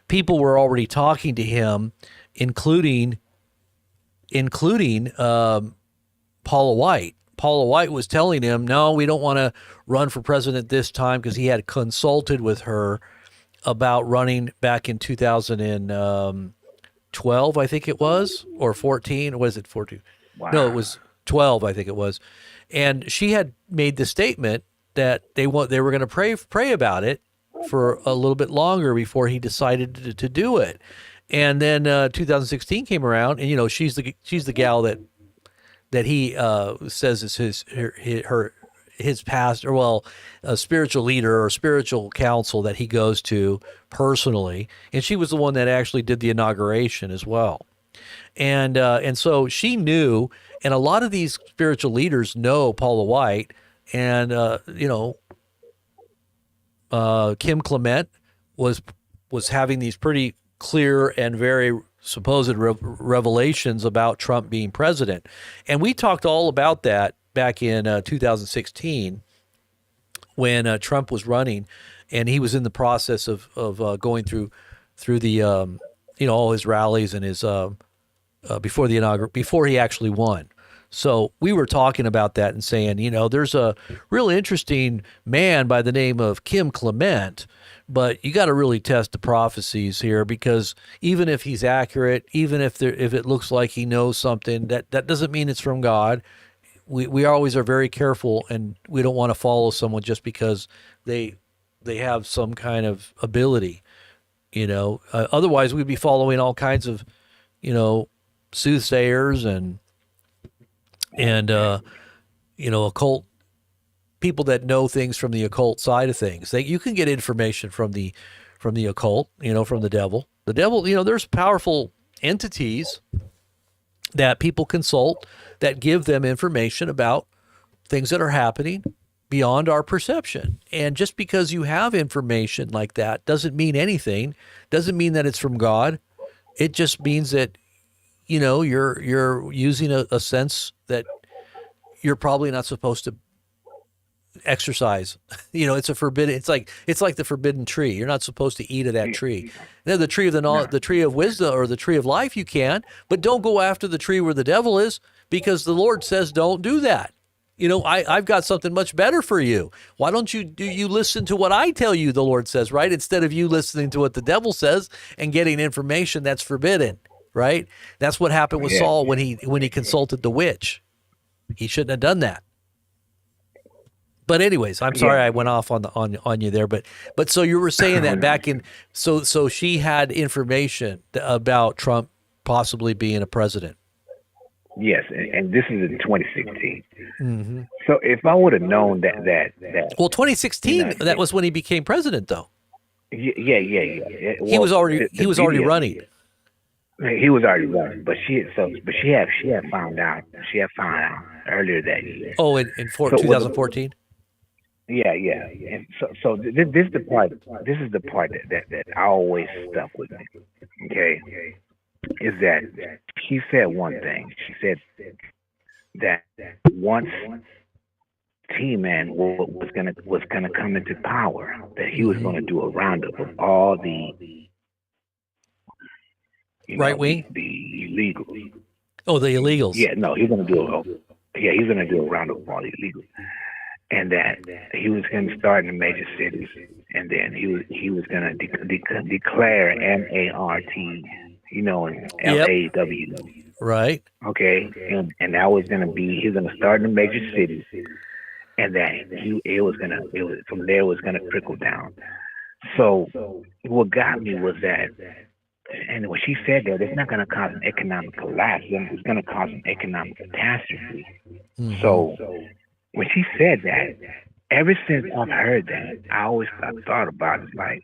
people were already talking to him, including Paula White. Paula White was telling him, no, we don't want to run for president this time, because he had consulted with her about running back in 2012, I think it was, or 14. Was it 14? Wow. No, it was 12, I think it was. And she had made the statement that they were going to pray about it for a little bit longer before he decided to do it. And then 2016 came around, and she's the gal that he says is his pastor, well, a spiritual leader or spiritual counsel that he goes to personally, and she was the one that actually did the inauguration as well. And so she knew, and a lot of these spiritual leaders know Paula White, and Kim Clement was having these pretty clear and very supposed revelations about Trump being president. And we talked all about that back in 2016 when Trump was running, and he was in the process of going through the all his rallies and his before he actually won. So we were talking about that and saying, there's a really interesting man by the name of Kim Clement, but you got to really test the prophecies here, because even if he's accurate, even if it looks like he knows something, that doesn't mean it's from God. We always are very careful, and we don't want to follow someone just because they have some kind of ability, Otherwise, we'd be following all kinds of, soothsayers and occult people that know things from the occult side of things. You can get information from the occult, from the devil. The devil, there's powerful entities that people consult that give them information about things that are happening beyond our perception. And just because you have information like that doesn't mean anything. Doesn't mean that it's from God. It just means that you're using a sense that you're probably not supposed to exercise. It's a forbidden. It's like the forbidden tree. You're not supposed to eat of that tree. Then the tree of the tree of wisdom or the tree of life you can, but don't go after the tree where the devil is, because the Lord says don't do that. I've got something much better for you. Why don't you listen to what I tell you? The Lord says, right, instead of you listening to what the devil says and getting information that's forbidden. Right? That's what happened with Saul when he consulted the witch. He shouldn't have done that. But anyways, I'm sorry I went off on you there, but so you were saying that back in so she had information about Trump possibly being a president. Yes, and this is in 2016. Mm-hmm. So if I would have known that well, 2016, that was when he became president, though. Yeah. Well, he was already running. He was already running, but she had found out earlier that year. Oh, in 2014. Yeah. And so this is the part. This is the part that always stuck with me. Okay, is that she said one thing. She said that once T-Man was gonna come into power, that he was gonna do a roundup of all the right wing, the illegals. Oh, the illegals. Yeah, no, he's gonna do a roundup of all the illegals. And that he was going to start in the major cities, and then he was going to declare MART, and LAW. Right. Okay, and that was going to be he was going to start in the major cities, and then from there it was going to trickle down. So what got me was that, and when she said that it's not going to cause an economic collapse, it's going to cause an economic catastrophe. Mm-hmm. So when she said that, ever since I've heard that, I thought about it like,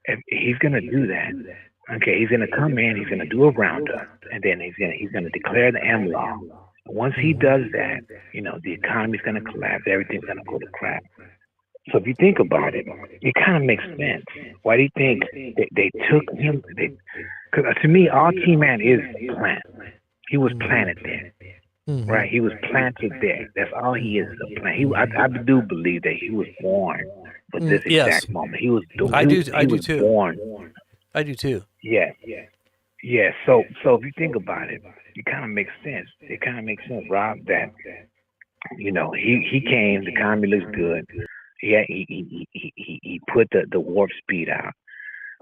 if he's gonna do that, okay, he's gonna come in, he's gonna do a roundup, and then he's gonna declare the M law. Once he does that, the economy's gonna collapse, everything's gonna go to crap. So if you think about it, it kind of makes sense. Why do you think they took him? Because to me, all T-Man is plant. He was planted there. Mm-hmm. Right, he was planted there. That's all he is a plant. I do believe that he was born for this exact moment. He was. I do too. Born. I do too. Yeah. So if you think about it, it kind of makes sense. It kind of makes sense, Rob. That he came. The economy looks good. Yeah, he put the warp speed out.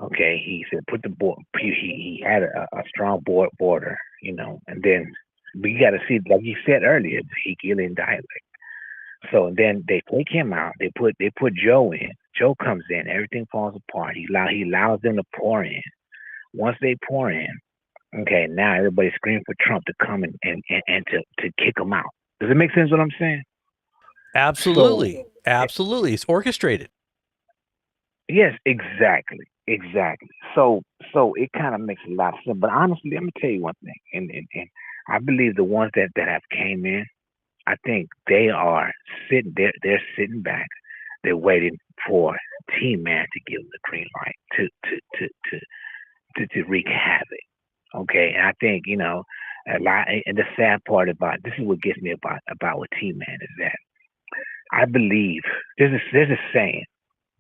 Okay, he said put the board. He had a strong border. And then. But you got to see, like you said earlier, the Hegelian dialect. So then they take him out. They put Joe in. Joe comes in. Everything falls apart. He allows them to pour in. Once they pour in, okay, now everybody's screaming for Trump to come and to kick him out. Does it make sense what I'm saying? Absolutely. Absolutely. It's orchestrated. Yes, exactly. So it kind of makes a lot of sense. But honestly, let me tell you one thing. And I believe the ones that have came in, I think they are sitting there. They're sitting back. They're waiting for T-Man to give them the green light to wreak havoc. Okay, and I think a lot. And the sad part about this is what gets me about with T-Man is that I believe there's a saying: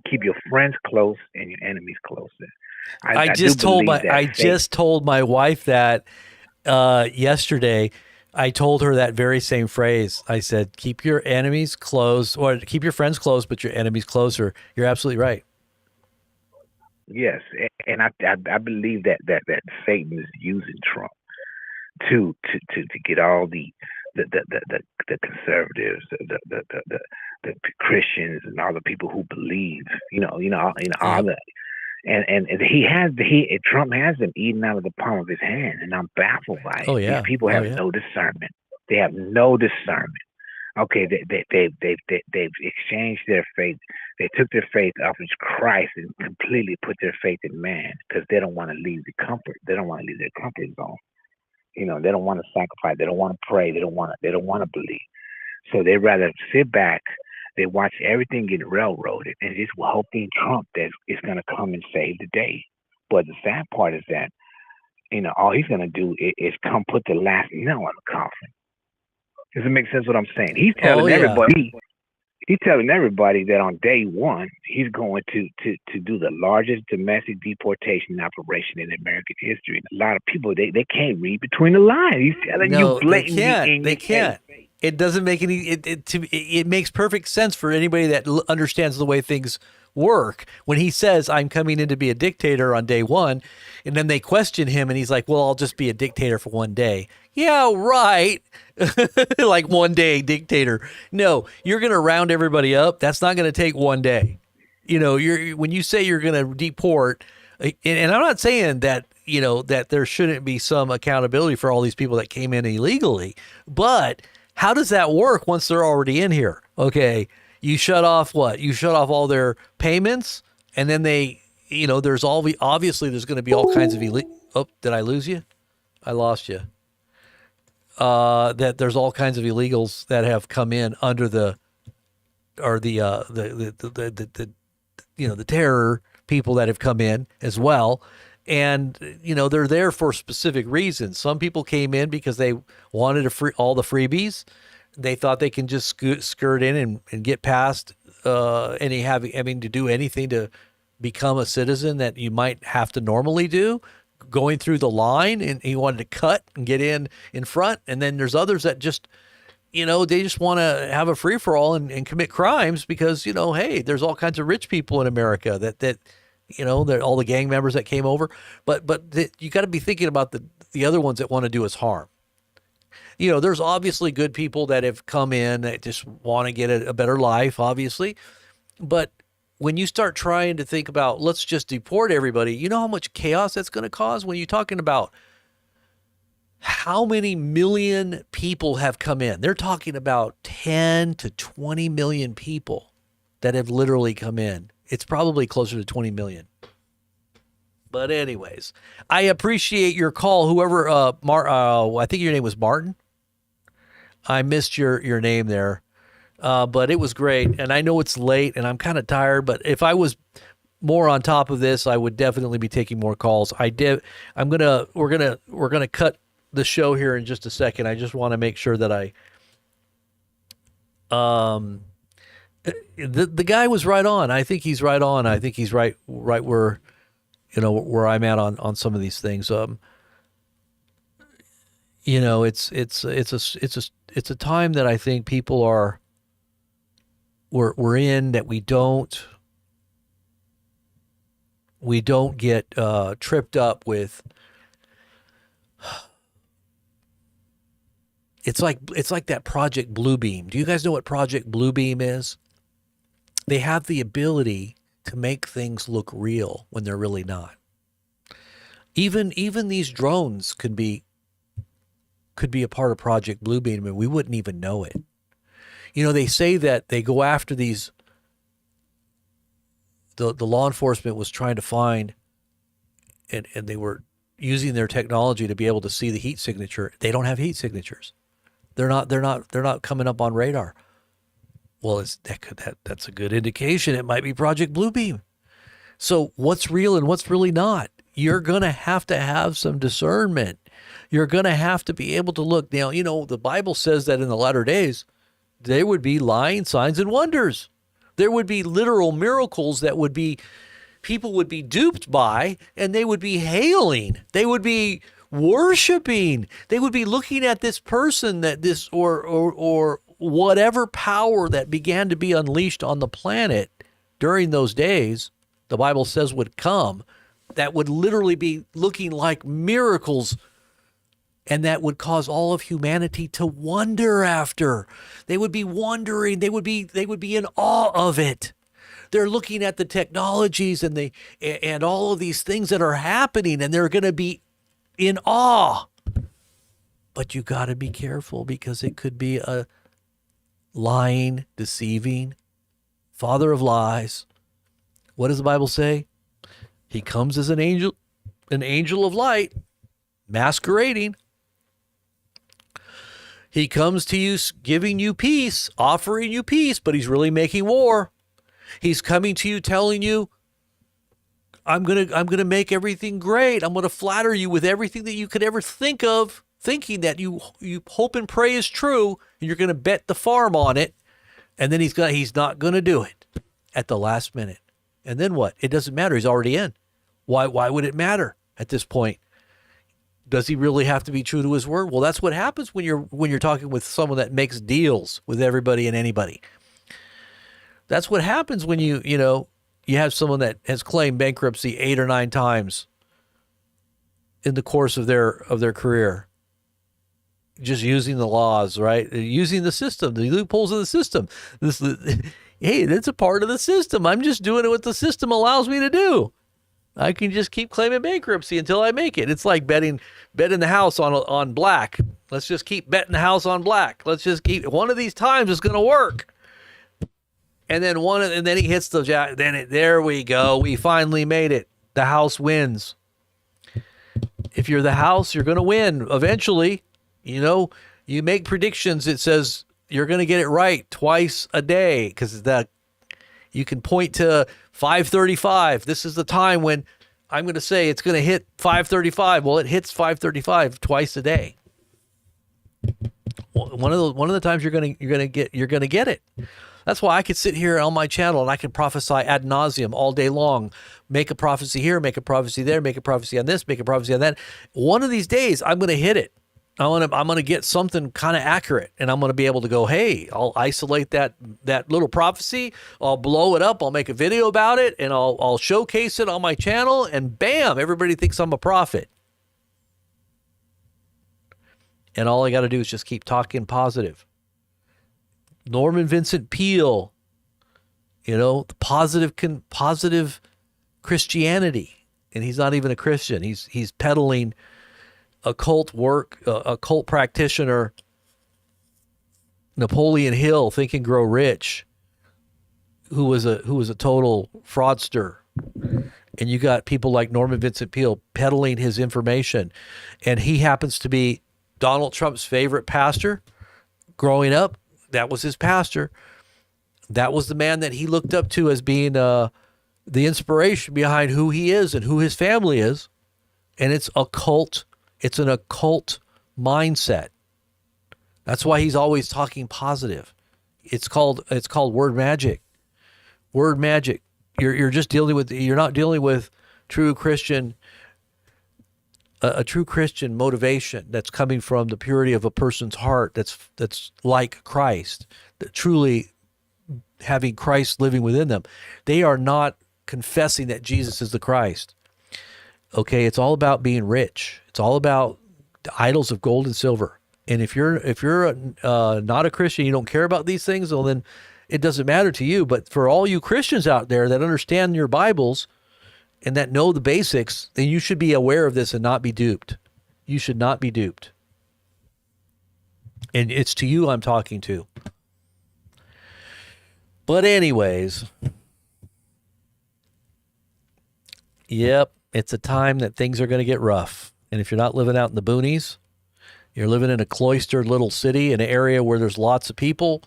keep your friends close and your enemies closer. I just told my wife that. Yesterday, I told her that very same phrase. I said, keep your enemies close, or keep your friends close, but your enemies closer. You're absolutely right. Yes. And I believe that Satan is using Trump to get all the conservatives, the Christians, and all the people who believe, all the. And Trump has them eaten out of the palm of his hand, and I'm baffled by it. Oh yeah, these people have no discernment. They have no discernment. Okay, they've exchanged their faith. They took their faith off of Christ and completely put their faith in man because they don't want to leave the comfort. They don't want to leave their comfort zone. They don't want to sacrifice. They don't want to pray. They don't want to believe. So they rather sit back. They watch everything get railroaded and just hoping Trump is going to come and save the day. But the sad part is that, all he's going to do is come put the last nail on the coffin. Does it make sense what I'm saying? He's telling everybody. He's telling everybody that on day one he's going to do the largest domestic deportation operation in American history. And a lot of people they can't read between the lines. He's telling you blatantly. They can't. It doesn't make any. It makes perfect sense for anybody that understands the way things work when he says, I'm coming in to be a dictator on day one? And then they question him and he's like, well, I'll just be a dictator for one day. Yeah, right. Like one day dictator. No, you're going to round everybody up. That's not going to take one day. You know, when you say you're going to deport, and I'm not saying that, you know, that there shouldn't be some accountability for all these people that came in illegally, but how does that work once they're already in here? Okay, you shut off what? You shut off all their payments, and then they, you know, obviously there's going to be all kinds of oh, did I lose you? I lost you. That there's all kinds of illegals that have come in under the you know, the terror people that have come in as well. And, you know, they're there for specific reasons. Some people came in because they wanted all the freebies. They thought they can just skirt in and get past having to do anything to become a citizen that you might have to normally do, going through the line, and he wanted to cut and get in front. And then there's others that just, you know, they just want to have a free-for-all and commit crimes because, you know, hey, there's all kinds of rich people in America that you know, all the gang members that came over. But you got to be thinking about the other ones that want to do us harm. You know, there's obviously good people that have come in that just want to get a better life, obviously. But when you start trying to think about, let's just deport everybody, you know how much chaos that's going to cause when you're talking about how many million people have come in. They're talking about 10 to 20 million people that have literally come in. It's probably closer to 20 million. But anyways, I appreciate your call. Whoever, I think your name was Martin. I missed your name there. But it was great. And I know it's late and I'm kind of tired, but if I was more on top of this, I would definitely be taking more calls. We're going to cut the show here in just a second. I just want to make sure that the guy was right on. I think he's right on. I think he's right where, you know, where I'm at on some of these things. You know, it's a time that I think people we're in, that we don't get tripped up with. It's like that Project Bluebeam. Do you guys know what Project Bluebeam is? They have the ability to make things look real when they're really not. Even these drones could be a part of Project Bluebeam and we wouldn't even know it. You know, they say that they go after these, the law enforcement was trying to find, and they were using their technology to be able to see the heat signature. They don't have heat signatures. They're not coming up on radar. Well, that's a good indication. It might be Project Bluebeam. So what's real and what's really not? You're going to have some discernment. You're going to have to be able to look. Now, you know, the Bible says that in the latter days, there would be lying signs and wonders. There would be literal miracles that people would be duped by, and they would be hailing. They would be worshiping. They would be looking at this person or whatever power that began to be unleashed on the planet during those days, the Bible says would come, that would literally be looking like miracles, and that would cause all of humanity to wonder after. They would be wondering, they would be in awe of it. They're looking at the technologies and all of these things that are happening, and they're going to be in awe. But you got to be careful, because it could be a lying, deceiving father of lies. What does the Bible say? He comes as an angel of light, masquerading. He comes to you giving you peace, offering you peace, but he's really making war. He's coming to you telling you, I'm gonna make everything great. I'm gonna flatter you with everything that you could ever think of, thinking that you hope and pray is true, and you're gonna bet the farm on it, and then he's not gonna do it at the last minute. And then what? It doesn't matter. He's already in. Why would it matter at this point? Does he really have to be true to his word? Well, that's what happens when you're talking with someone that makes deals with everybody and anybody. That's what happens when you you have someone that has claimed bankruptcy 8 or 9 times in the course of their career, just using the laws, right? Using the system, the loopholes of the system. Hey, that's a part of the system. I'm just doing what the system allows me to do. I can just keep claiming bankruptcy until I make it. It's like betting the house on black. Let's just keep betting the house on black. Let's just keep, one of these times it's going to work. And then he hits the jack. There we go. We finally made it. The house wins. If you're the house, you're going to win eventually. You know, you make predictions. It says you're going to get it right twice a day, because you can point to 5:35. This is the time when I'm going to say it's going to hit 5:35. Well, it hits 5:35 twice a day. One of the times you're going to get it. That's why I could sit here on my channel and I can prophesy ad nauseum all day long. Make a prophecy here, make a prophecy there, make a prophecy on this, make a prophecy on that. One of these days, I'm going to hit it. I'm going to get something kind of accurate, and I'm going to be able to go, hey, I'll isolate that little prophecy. I'll blow it up. I'll make a video about it, and I'll showcase it on my channel, and bam, everybody thinks I'm a prophet. And all I got to do is just keep talking positive. Norman Vincent Peale, the positive Christianity, and he's not even a Christian. He's peddling occult practitioner. Napoleon Hill, Think and Grow Rich, who was a total fraudster. And you got people like Norman Vincent Peale peddling his information, and he happens to be Donald Trump's favorite pastor growing up. That was his pastor. That was the man that he looked up to as being the inspiration behind who he is and who his family is. And it's occult. It's an occult mindset. That's why he's always talking positive. It's called word magic. Word magic. You're not dealing with true Christian, a true Christian motivation that's coming from the purity of a person's heart. That's like Christ, that truly having Christ living within them. They are not confessing that Jesus is the Christ. Okay, it's all about being rich. It's all about the idols of gold and silver. And if you're not a Christian, you don't care about these things, well, then it doesn't matter to you. But for all you Christians out there that understand your Bibles and that know the basics, then you should be aware of this and not be duped. You should not be duped. And it's to you I'm talking to. But anyways, yep, it's a time that things are going to get rough. And if you're not living out in the boonies, you're living in a cloistered little city, in an area where there's lots of people,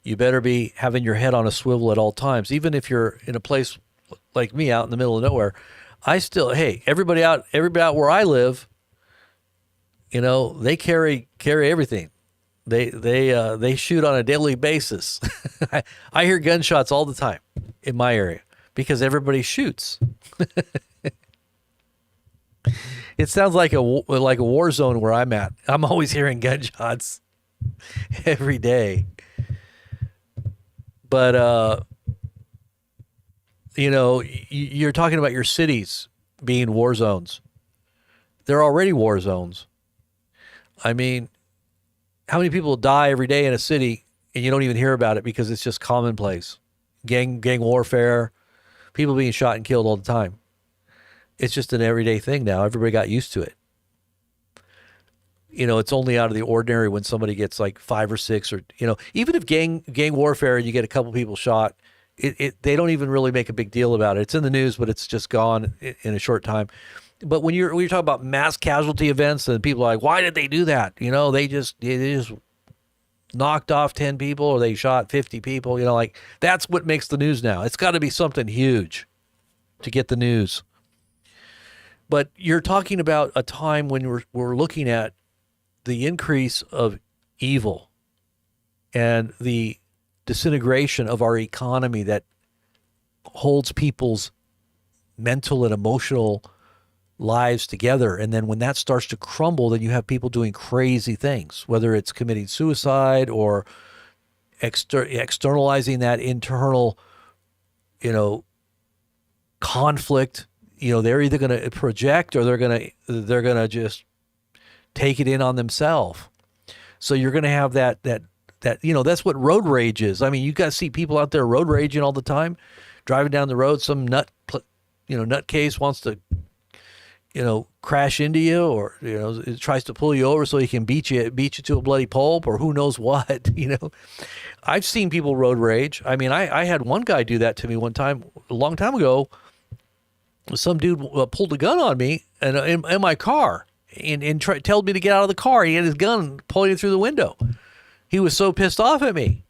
you better be having your head on a swivel at all times. Even if you're in a place like me out in the middle of nowhere, everybody out where I live, they carry everything. They shoot on a daily basis. I hear gunshots all the time in my area because everybody shoots. It sounds like a war zone where I'm at. I'm always hearing gunshots every day. But you're talking about your cities being war zones. They're already war zones. I mean, how many people die every day in a city and you don't even hear about it because it's just commonplace? Gang warfare, people being shot and killed all the time. It's just an everyday thing now. Everybody got used to it. It's only out of the ordinary when somebody gets like 5 or 6 or, even if gang warfare, you get a couple people shot, they don't even really make a big deal about it. It's in the news, but it's just gone in a short time. But when you're talking about mass casualty events and people are like, why did they do that? They just knocked off 10 people or they shot 50 people, that's what makes the news now. It's got to be something huge to get the news. But you're talking about a time when we're looking at the increase of evil and the disintegration of our economy that holds people's mental and emotional lives together. And then when that starts to crumble, then you have people doing crazy things, whether it's committing suicide or externalizing that internal, conflict. They're either going to project or they're going to just take it in on themselves. So you're going to have that that's what road rage is. I mean, you got to see people out there road raging all the time, driving down the road. Some nutcase wants to, crash into you, or it tries to pull you over so he can beat you to a bloody pulp, or who knows what. I've seen people road rage. I mean, I had one guy do that to me one time, a long time ago. Some dude pulled a gun on me and in my car, and told me to get out of the car. He had his gun pointing through the window. He was so pissed off at me.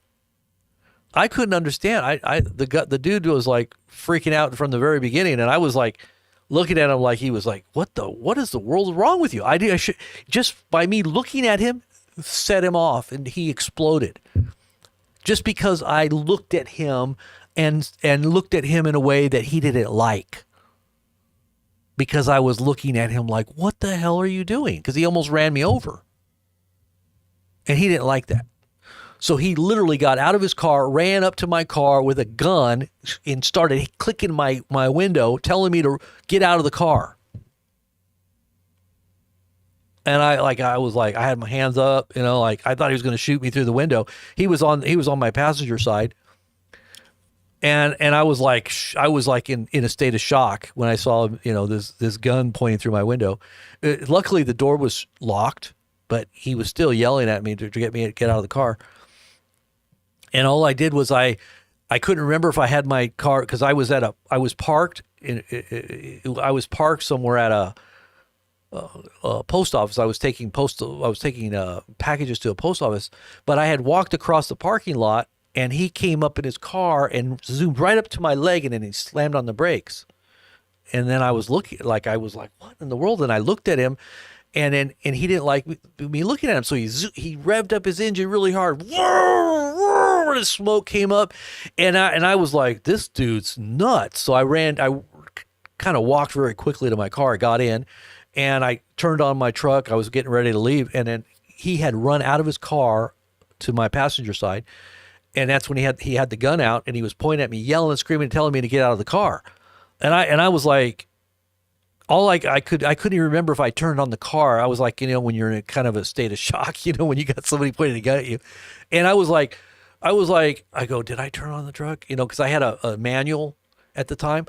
I couldn't understand. The dude was like freaking out from the very beginning, and I was like looking at him like he was like, what is the world wrong with you? I should, just by me looking at him, set him off, and he exploded. Just because I looked at him and looked at him in a way that he didn't like. Because I was looking at him like, what the hell are you doing? Because he almost ran me over. And he didn't like that. So he literally got out of his car, ran up to my car with a gun, and started clicking my window, telling me to get out of the car. And I had my hands up, I thought he was going to shoot me through the window. He was on my passenger side. And I was like in a state of shock when I saw, this gun pointing through my window. Luckily the door was locked, but he was still yelling at me to get me to get out of the car. And all I did was I couldn't remember if I had my car, because I was parked somewhere at a post office. I was taking packages to a post office, but I had walked across the parking lot, and he came up in his car and zoomed right up to my leg, and then he slammed on the brakes. And then I was looking, what in the world? And I looked at him, and he didn't like me looking at him. So he revved up his engine really hard. And the smoke came up, and I was like, this dude's nuts. So I kind of walked very quickly to my car. I got in, and I turned on my truck. I was getting ready to leave, and then he had run out of his car to my passenger side. And that's when he had the gun out, and he was pointing at me, yelling and screaming, telling me to get out of the car. And I was like, I couldn't even remember if I turned on the car. I was like, when you're in a kind of a state of shock, when you got somebody pointing a gun at you. And I go, did I turn on the truck? Because I had a manual at the time.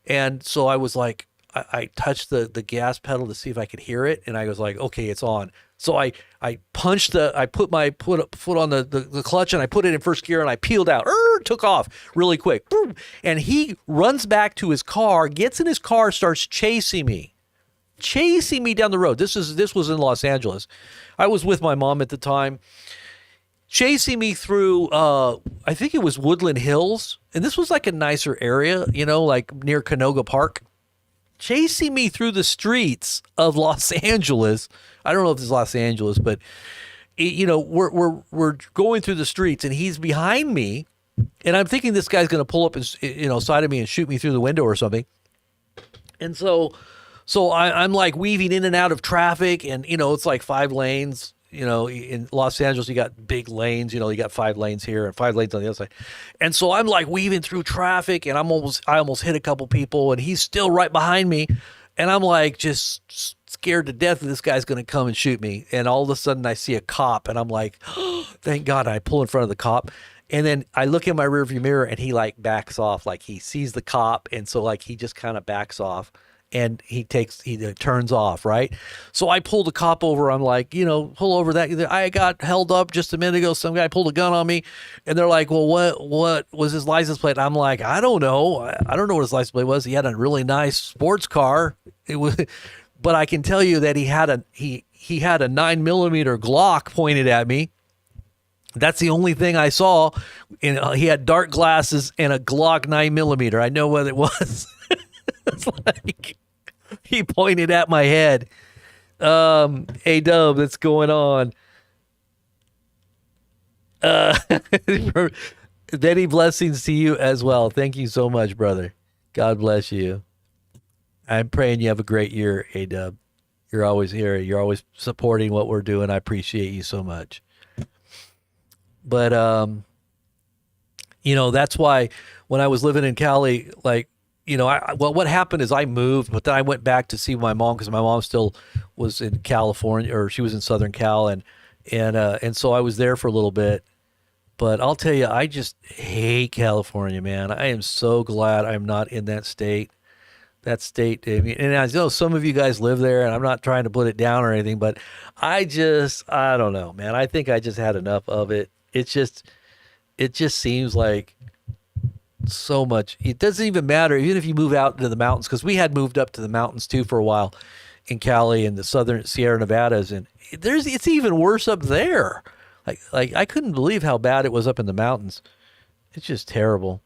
And so I was like, I touched the gas pedal to see if I could hear it. And I was like, okay, it's on. So I put my foot on the clutch, and I put it in first gear, and I peeled out, took off really quick. Boom. And he runs back to his car, gets in his car, starts chasing me down the road. This was in Los Angeles. I was with my mom at the time. Chasing me through, I think it was Woodland Hills. And this was like a nicer area, like near Canoga Park. Chasing me through the streets of Los Angeles. I don't know if it's Los Angeles, but we're going through the streets, and he's behind me, and I'm thinking this guy's going to pull up and side of me and shoot me through the window or something. And so I'm like weaving in and out of traffic, and it's like 5 lanes. In Los Angeles, you got big lanes. You got 5 lanes here and 5 lanes on the other side. And so I'm like weaving through traffic, and I almost hit a couple people, and he's still right behind me. And I'm like just scared to death that this guy's going to come and shoot me. And all of a sudden I see a cop, and I'm like, oh, thank God. I pull in front of the cop. And then I look in my rearview mirror, and he like backs off, like he sees the cop. And so like he just kind of backs off. And he turns off, right? So I pulled the cop over. I'm like, pull over that. I got held up just a minute ago. Some guy pulled a gun on me. And they're like, well, what was his license plate? I'm like, I don't know. I don't know what his license plate was. He had a really nice sports car. It was, but I can tell you that he had a 9mm Glock pointed at me. That's the only thing I saw. And he had dark glasses and a Glock 9mm. I know what it was. It's like he pointed at my head. Hey, Dub, that's going on. Many blessings to you as well. Thank you so much, brother. God bless you. I'm praying you have a great year, A-Dub. You're always here. You're always supporting what we're doing. I appreciate you so much. But, that's why when I was living in Cali, like, well, what happened is I moved, but then I went back to see my mom because my mom still was in California, or she was in Southern Cal, and so I was there for a little bit. But I'll tell you, I just hate California, man. I am so glad I'm not in that state. That state, I mean, and I know some of you guys live there, and I'm not trying to put it down or anything, but I don't know, man. I think I just had enough of it. It just seems like so much. It doesn't even matter, even if you move out into the mountains, because we had moved up to the mountains too for a while in Cali and the southern Sierra Nevadas, and it's even worse up there. Like I couldn't believe how bad it was up in the mountains. It's just terrible.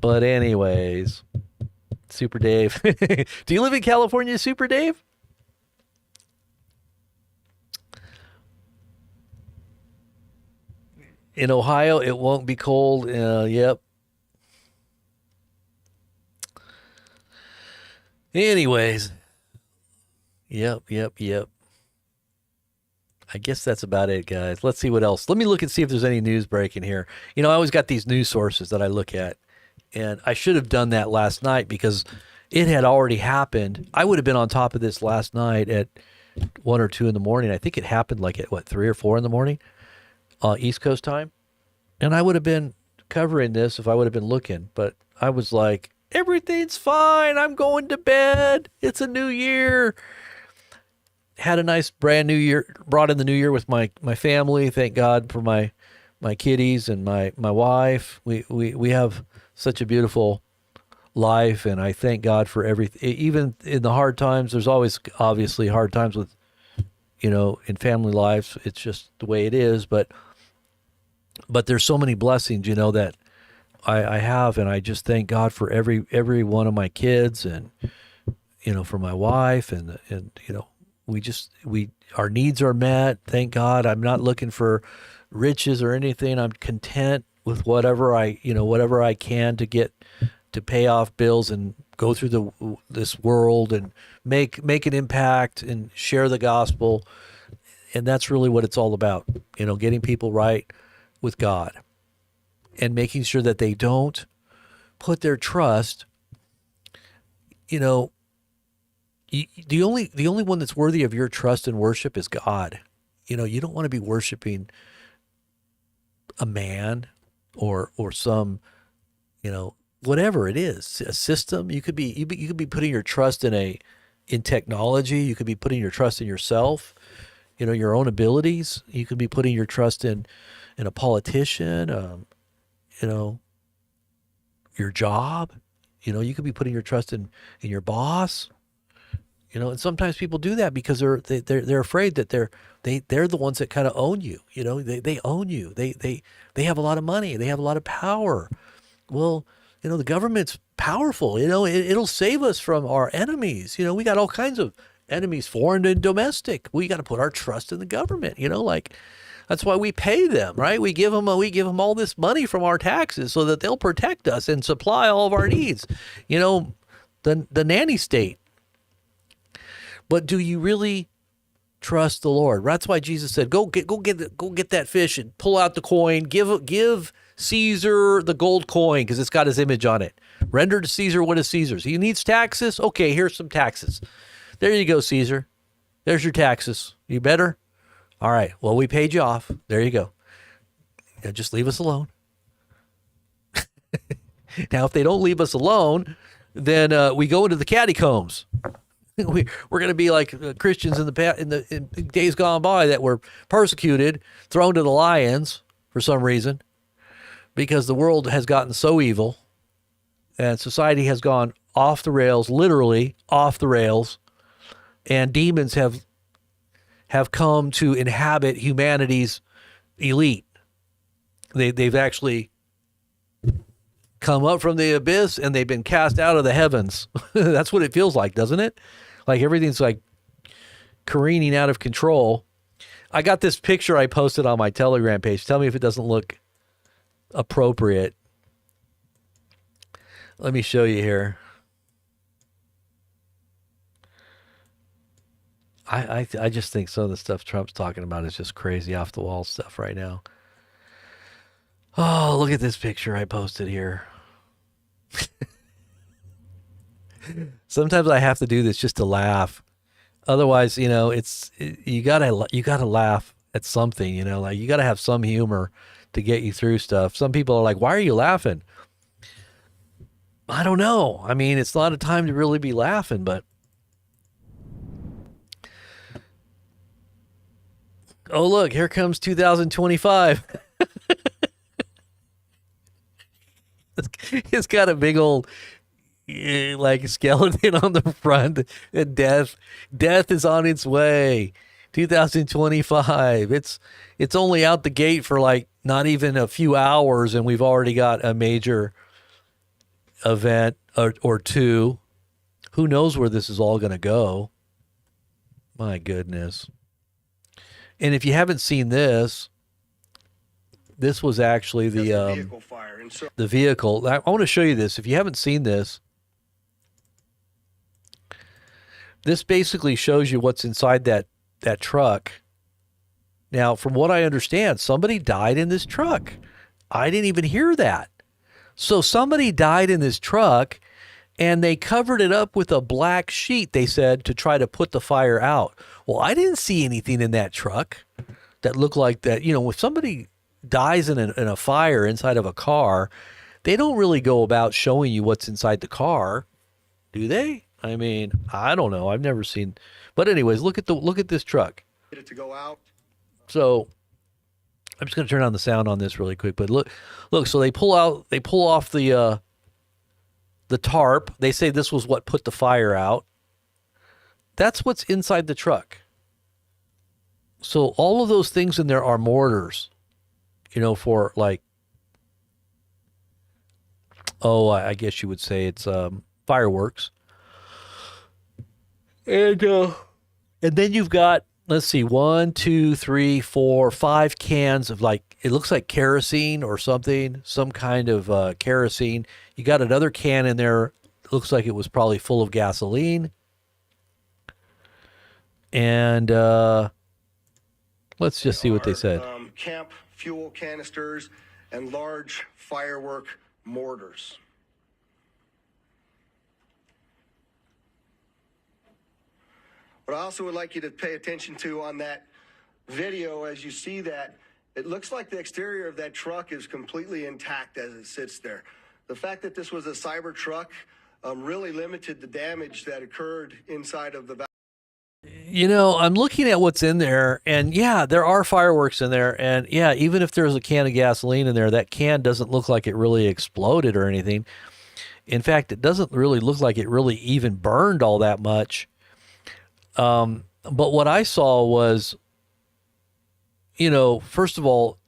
But anyways, Super Dave. Do you live in California, Super Dave? In Ohio, it won't be cold. Yep. Anyways. Yep. I guess that's about it, guys. Let's see what else. Let me look and see if there's any news breaking here. I always got these news sources that I look at. And I should have done that last night because it had already happened. I would have been on top of this last night at 1 or 2 in the morning. I think it happened like at 3 or 4 in the morning, East Coast time. And I would have been covering this if I would have been looking. But I was like, everything's fine. I'm going to bed. It's a new year. Had a nice brand new year. Brought in the new year with my family. Thank God for my kiddies and my wife. We have such a beautiful life, and I thank God for everything. Even in the hard times, there's always obviously hard times with, in family lives. It's just the way it is. But there's so many blessings, that I have, and I just thank God for every one of my kids, and for my wife, and our needs are met. Thank God. I'm not looking for riches or anything. I'm content with whatever I can to get to pay off bills and go through this world and make an impact and share the gospel. And that's really what it's all about, getting people right with God and making sure that they don't put their trust, the only one that's worthy of your trust and worship is God. You don't want to be worshiping a man or some, whatever it is, a system. You could be putting your trust in technology. You could be putting your trust in yourself, your own abilities. You could be putting your trust in a politician, your job. You could be putting your trust in your boss. And sometimes people do that because they're afraid that they're the ones that kind of own you. They own you. They have a lot of money. They have a lot of power. Well, the government's powerful. It'll save us from our enemies. We got all kinds of enemies, foreign and domestic. We got to put our trust in the government. That's why we pay them, right? We give them all this money from our taxes so that they'll protect us and supply all of our needs. The nanny state. But do you really trust the Lord? That's why Jesus said, "Go get that fish and pull out the coin. Give Caesar the gold coin because it's got his image on it. Render to Caesar what is Caesar's. He needs taxes. Okay, here's some taxes. There you go, Caesar. There's your taxes. You better. All right. Well, we paid you off. There you go. Just leave us alone." Now, if they don't leave us alone, then we go into the catacombs. We're going to be like Christians in days gone by that were persecuted, thrown to the lions for some reason, because the world has gotten so evil and society has gone off the rails, literally off the rails, and demons have come to inhabit humanity's elite. They've actually come up from the abyss and they've been cast out of the heavens. That's what it feels like, doesn't it? Like everything's like careening out of control. I got this picture I posted on my Telegram page. Tell me if it doesn't look appropriate. Let me show you here. I just think some of the stuff Trump's talking about is just crazy off the wall stuff right now. Oh, look at this picture I posted here. Sometimes I have to do this just to laugh. Otherwise, you gotta laugh at something. Like you gotta have some humor to get you through stuff. Some people are like, "Why are you laughing?" I don't know. I mean, it's not a time to really be laughing, but oh look, here comes 2025. It's got a big old like skeleton on the front. And death is on its way. 2025. It's only out the gate for like not even a few hours, and we've already got a major event or two. Who knows where this is all going to go? My goodness. And if you haven't seen this was actually the vehicle fire. The vehicle. I want to show you this. If you haven't seen this, this basically shows you what's inside that truck. Now, from what I understand, somebody died in this truck. I didn't even hear that. So somebody died in this truck, and they covered it up with a black sheet, they said, to try to put the fire out. Well, I didn't see anything in that truck that looked like that. If somebody dies in a fire inside of a car, they don't really go about showing you what's inside the car, do they? I mean, I don't know. I've never seen. But anyways, look at this truck. Get it to go out. So I'm just going to turn on the sound on this really quick. But look. So they pull off the tarp. They say this was what put the fire out. That's what's inside the truck. So all of those things in there are mortars. For like, I guess you would say it's fireworks. And then you've got, let's see, 1, 2, 3, 4, 5 cans of like, it looks like kerosene or something, some kind of kerosene. You got another can in there. It looks like it was probably full of gasoline. And let's just see what they said. Camp fuel canisters and large firework mortars. What I also would like you to pay attention to on that video, as you see that, it looks like the exterior of that truck is completely intact as it sits there. The fact that this was a cyber truck really limited the damage that occurred inside of the. I'm looking at what's in there, and yeah, there are fireworks in there, and yeah, even if there's a can of gasoline in there, that can doesn't look like it really exploded or anything. In fact, it doesn't really look like it really even burned all that much. But what I saw was, first of all,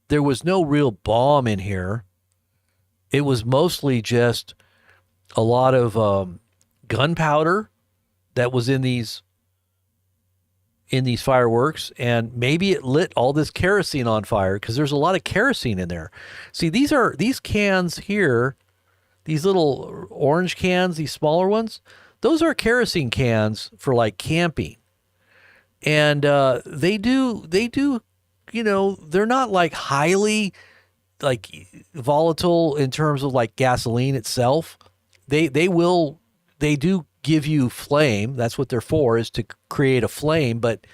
there was no real bomb in here. It was mostly just a lot of gunpowder that was in these fireworks, and maybe it lit all this kerosene on fire because there's a lot of kerosene in there. See, these cans here, these little orange cans, these smaller ones, those are kerosene cans for like camping. And they do, they're not like highly like volatile in terms of like gasoline itself. They do give you flame. That's what they're for, is to create a flame, but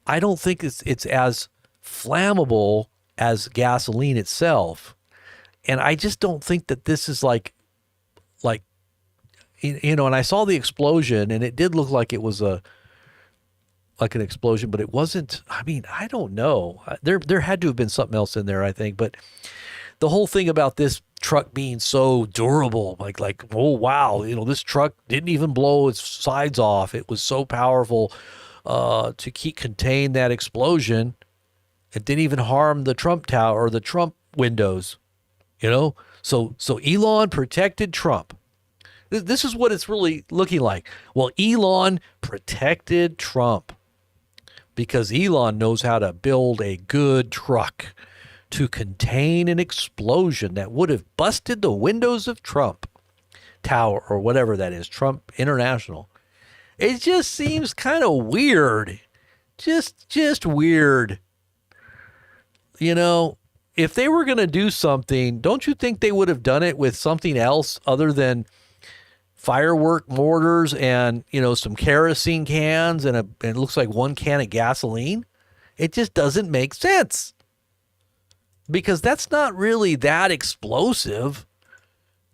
I don't think it's as flammable as gasoline itself. And I just don't think that this is like and I saw the explosion, and it did look like it was like an explosion, but it wasn't. I mean, I don't know. There had to have been something else in there, I think. But the whole thing about this truck being so durable, like oh wow, this truck didn't even blow its sides off. It was so powerful to contain that explosion. It didn't even harm the Trump Tower or the Trump windows. So Elon protected Trump. This is what it's really looking like. Well, Elon protected Trump because Elon knows how to build a good truck to contain an explosion that would have busted the windows of Trump Tower or whatever that is, Trump International. It just seems kind of weird. Just weird. if they were going to do something, don't you think they would have done it with something else other than firework mortars and, some kerosene cans and it looks like one can of gasoline? It just doesn't make sense, because that's not really that explosive.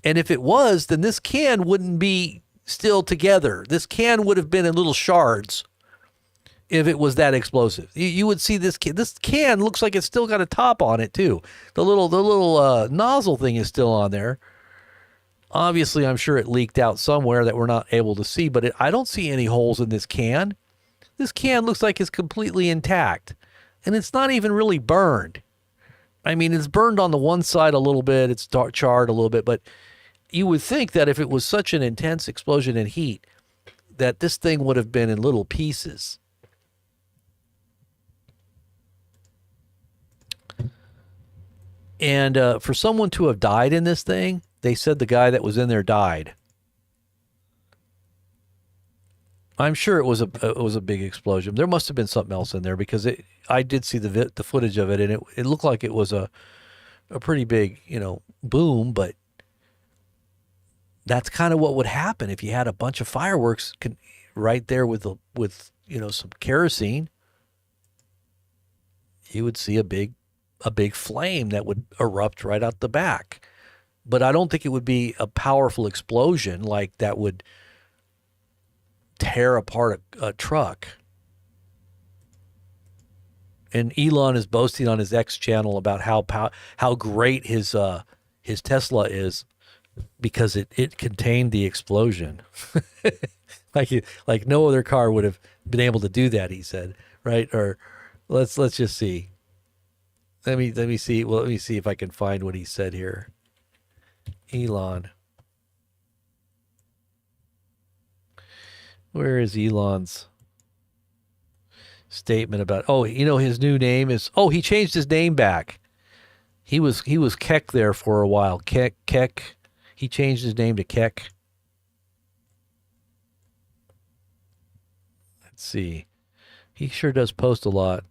And if it was, then this can wouldn't be still together. This can would have been in little shards if it was that explosive. You would see this can looks like it's still got a top on it too. The little nozzle thing is still on there. Obviously, I'm sure it leaked out somewhere that we're not able to see, but I don't see any holes in this can. This can looks like it's completely intact, and it's not even really burned. I mean, it's burned on the one side a little bit. It's charred a little bit, but you would think that if it was such an intense explosion in heat, that this thing would have been in little pieces. And for someone to have died in this thing, they said the guy that was in there died. I'm sure it was a big explosion. There must have been something else in there, because I did see the footage of it, and it looked like it was a pretty big boom. But that's kind of what would happen if you had a bunch of fireworks right there with some kerosene. You would see a big flame that would erupt right out the back. But I don't think it would be a powerful explosion like that would tear apart a truck. And Elon is boasting on his X channel about how great his Tesla is, because it contained the explosion. like no other car would have been able to do that, he said, right? Or let's just see. Let me see. Well, let me see if I can find what he said here. Elon. Where is Elon's statement about, his new name is, he changed his name back. He was Keck there for a while. Keck. He changed his name to Keck. Let's see. He sure does post a lot.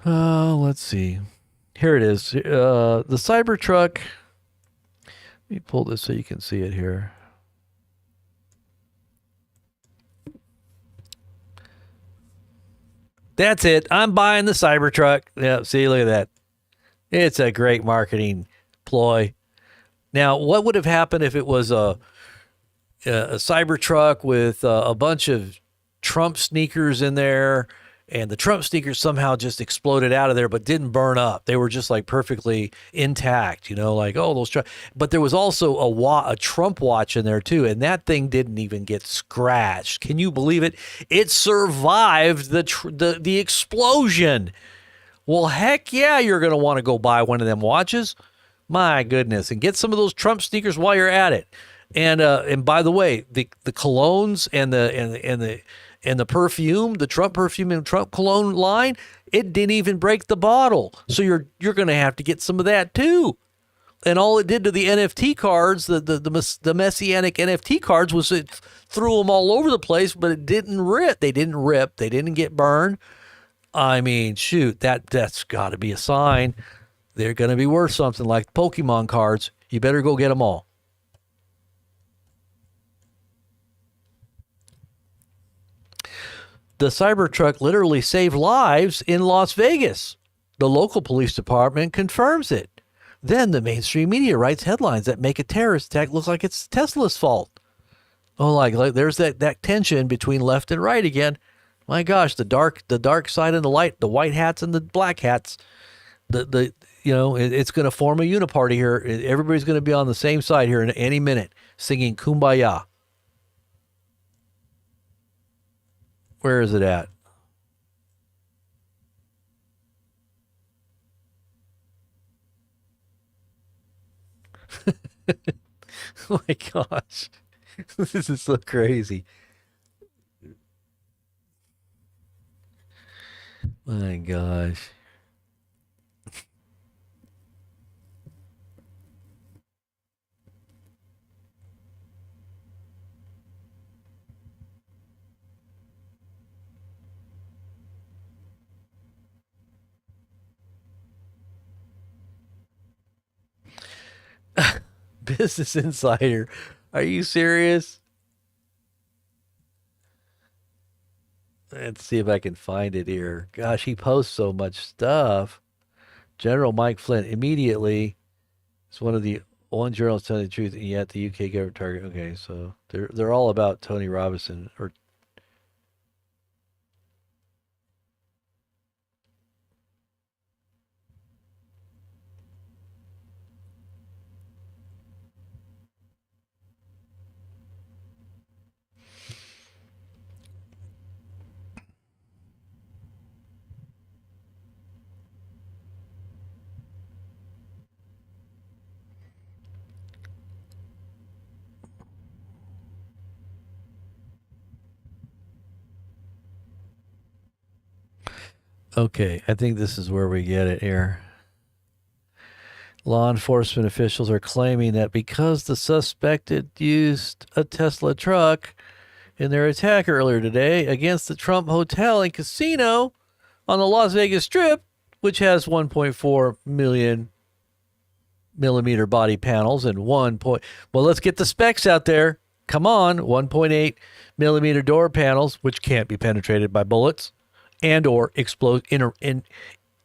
Let's see. Here it is. The Cybertruck. Let me pull this so you can see it here. That's it. I'm buying the Cybertruck. Yeah, see, look at that. It's a great marketing ploy. Now, what would have happened if it was a Cybertruck with a bunch of Trump sneakers in there, and the Trump sneakers somehow just exploded out of there but didn't burn up? They were just like perfectly intact, those Trump. But there was also a Trump watch in there too, and that thing didn't even get scratched. Can you believe it? It survived the explosion. Well, heck yeah, you're going to want to go buy one of them watches. My goodness, and get some of those Trump sneakers while you're at it. And by the way, the colognes and the perfume, the Trump perfume and Trump cologne line, it didn't even break the bottle. So you're going to have to get some of that too. And all it did to the NFT cards, the messianic NFT cards, was it threw them all over the place, but it didn't rip. They didn't rip. They didn't get burned. I mean, shoot, that's got to be a sign. They're going to be worth something, like Pokemon cards. You better go get them all. The Cybertruck literally saved lives in Las Vegas. The local police department confirms it. Then the mainstream media writes headlines that make a terrorist attack look like it's Tesla's fault. Oh, like there's that tension between left and right again. My gosh, the dark side and the light, the white hats and the black hats. It's going to form a uniparty here. Everybody's going to be on the same side here in any minute, singing Kumbaya. Where is it at? Oh my gosh. This is so crazy. My gosh. Business Insider. Are you serious? Let's see if I can find it here. Gosh, he posts so much stuff. General Mike Flynn immediately is one of the one journalists telling the truth, and yet the UK government target. Okay, so they're all about Tony Robinson or. Okay, I think this is where we get it here. Law enforcement officials are claiming that because the suspected used a Tesla truck in their attack earlier today against the Trump Hotel and Casino on the Las Vegas Strip, which has 1.4 million millimeter body panels and well, let's get the specs out there. Come on, 1.8 millimeter door panels, which can't be penetrated by bullets, and or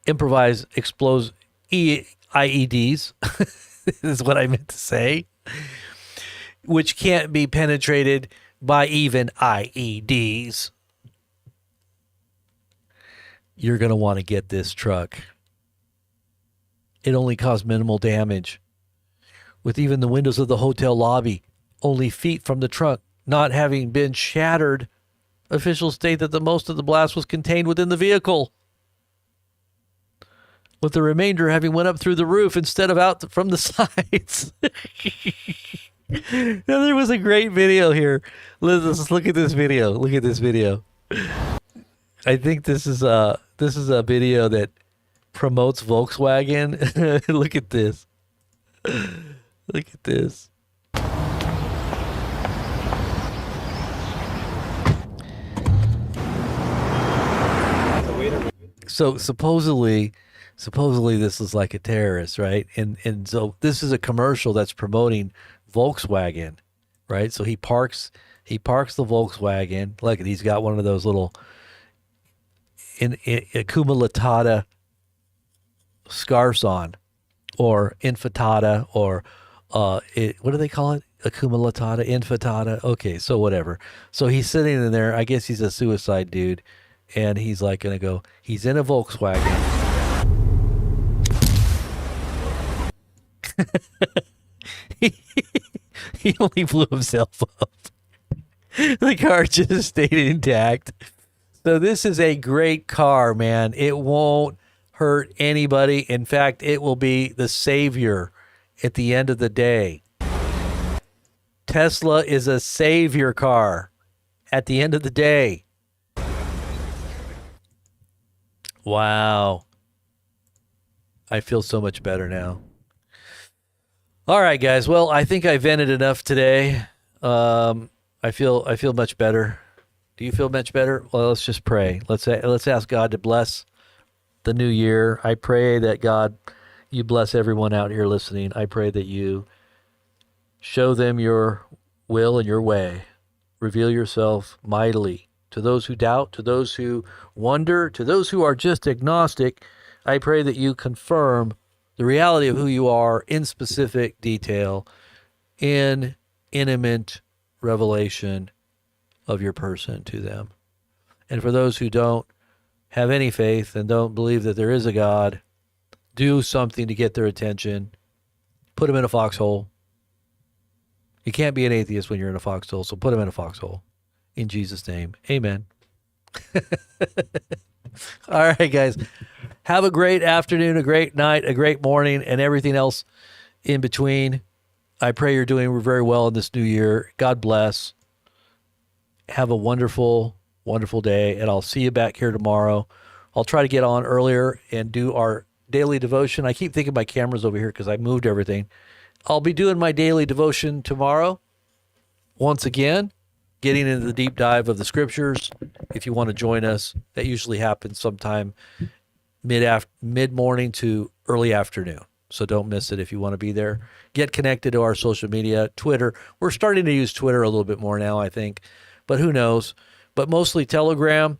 improvised explosive IEDs is what I meant to say, which can't be penetrated by even IEDs. You're going to want to get this truck. It only caused minimal damage, with even the windows of the hotel lobby only feet from the trunk not having been shattered. Officials state that the most of the blast was contained within the vehicle, with the remainder having went up through the roof instead of out from the sides. Now, there was a great video here. Let's look at this video. Look at this video. I think this is a video that promotes Volkswagen. Look at this. Look at this. So supposedly this is like a terrorist, right? And so this is a commercial that's promoting Volkswagen, right? So he parks the Volkswagen. Look, he's got one of those little Akuma Latata scarves on, or infatata, or what do they call it? Akuma Latata, infatata. Okay, so whatever. So he's sitting in there. I guess he's a suicide dude, and he's like gonna go. He's in a Volkswagen. He only blew himself up. The car just stayed intact. So this is a great car, man. It won't hurt anybody. In fact, it will be the savior at the end of the day. Tesla is a savior car at the end of the day. Wow. I feel so much better now. All right, guys. Well, I think I vented enough today. I feel much better. Do you feel much better? Well, let's just pray. Let's ask God to bless the new year. I pray that God, you bless everyone out here listening. I pray that you show them your will and your way. Reveal yourself mightily to those who doubt, to those who wonder, to those who are just agnostic. I pray that you confirm the reality of who you are in specific detail, in intimate revelation of your person to them. And for those who don't have any faith and don't believe that there is a God, do something to get their attention. Put them in a foxhole. You can't be an atheist when you're in a foxhole, so put them in a foxhole. In Jesus' name, amen. All right, guys. Have a great afternoon, a great night, a great morning, and everything else in between. I pray you're doing very well in this new year. God bless. Have a wonderful, wonderful day, and I'll see you back here tomorrow. I'll try to get on earlier and do our daily devotion. I keep thinking my camera's over here because I moved everything. I'll be doing my daily devotion tomorrow. Once again, getting into the deep dive of the scriptures. If you want to join us, that usually happens sometime mid-morning to early afternoon. So don't miss it if you want to be there. Get connected to our social media, Twitter. We're starting to use Twitter a little bit more now, I think, but who knows? But mostly Telegram,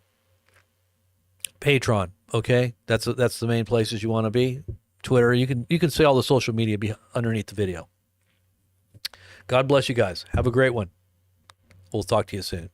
Patreon. Okay, that's the main places you want to be. Twitter. You can see all the social media underneath the video. God bless you guys. Have a great one. We'll talk to you soon.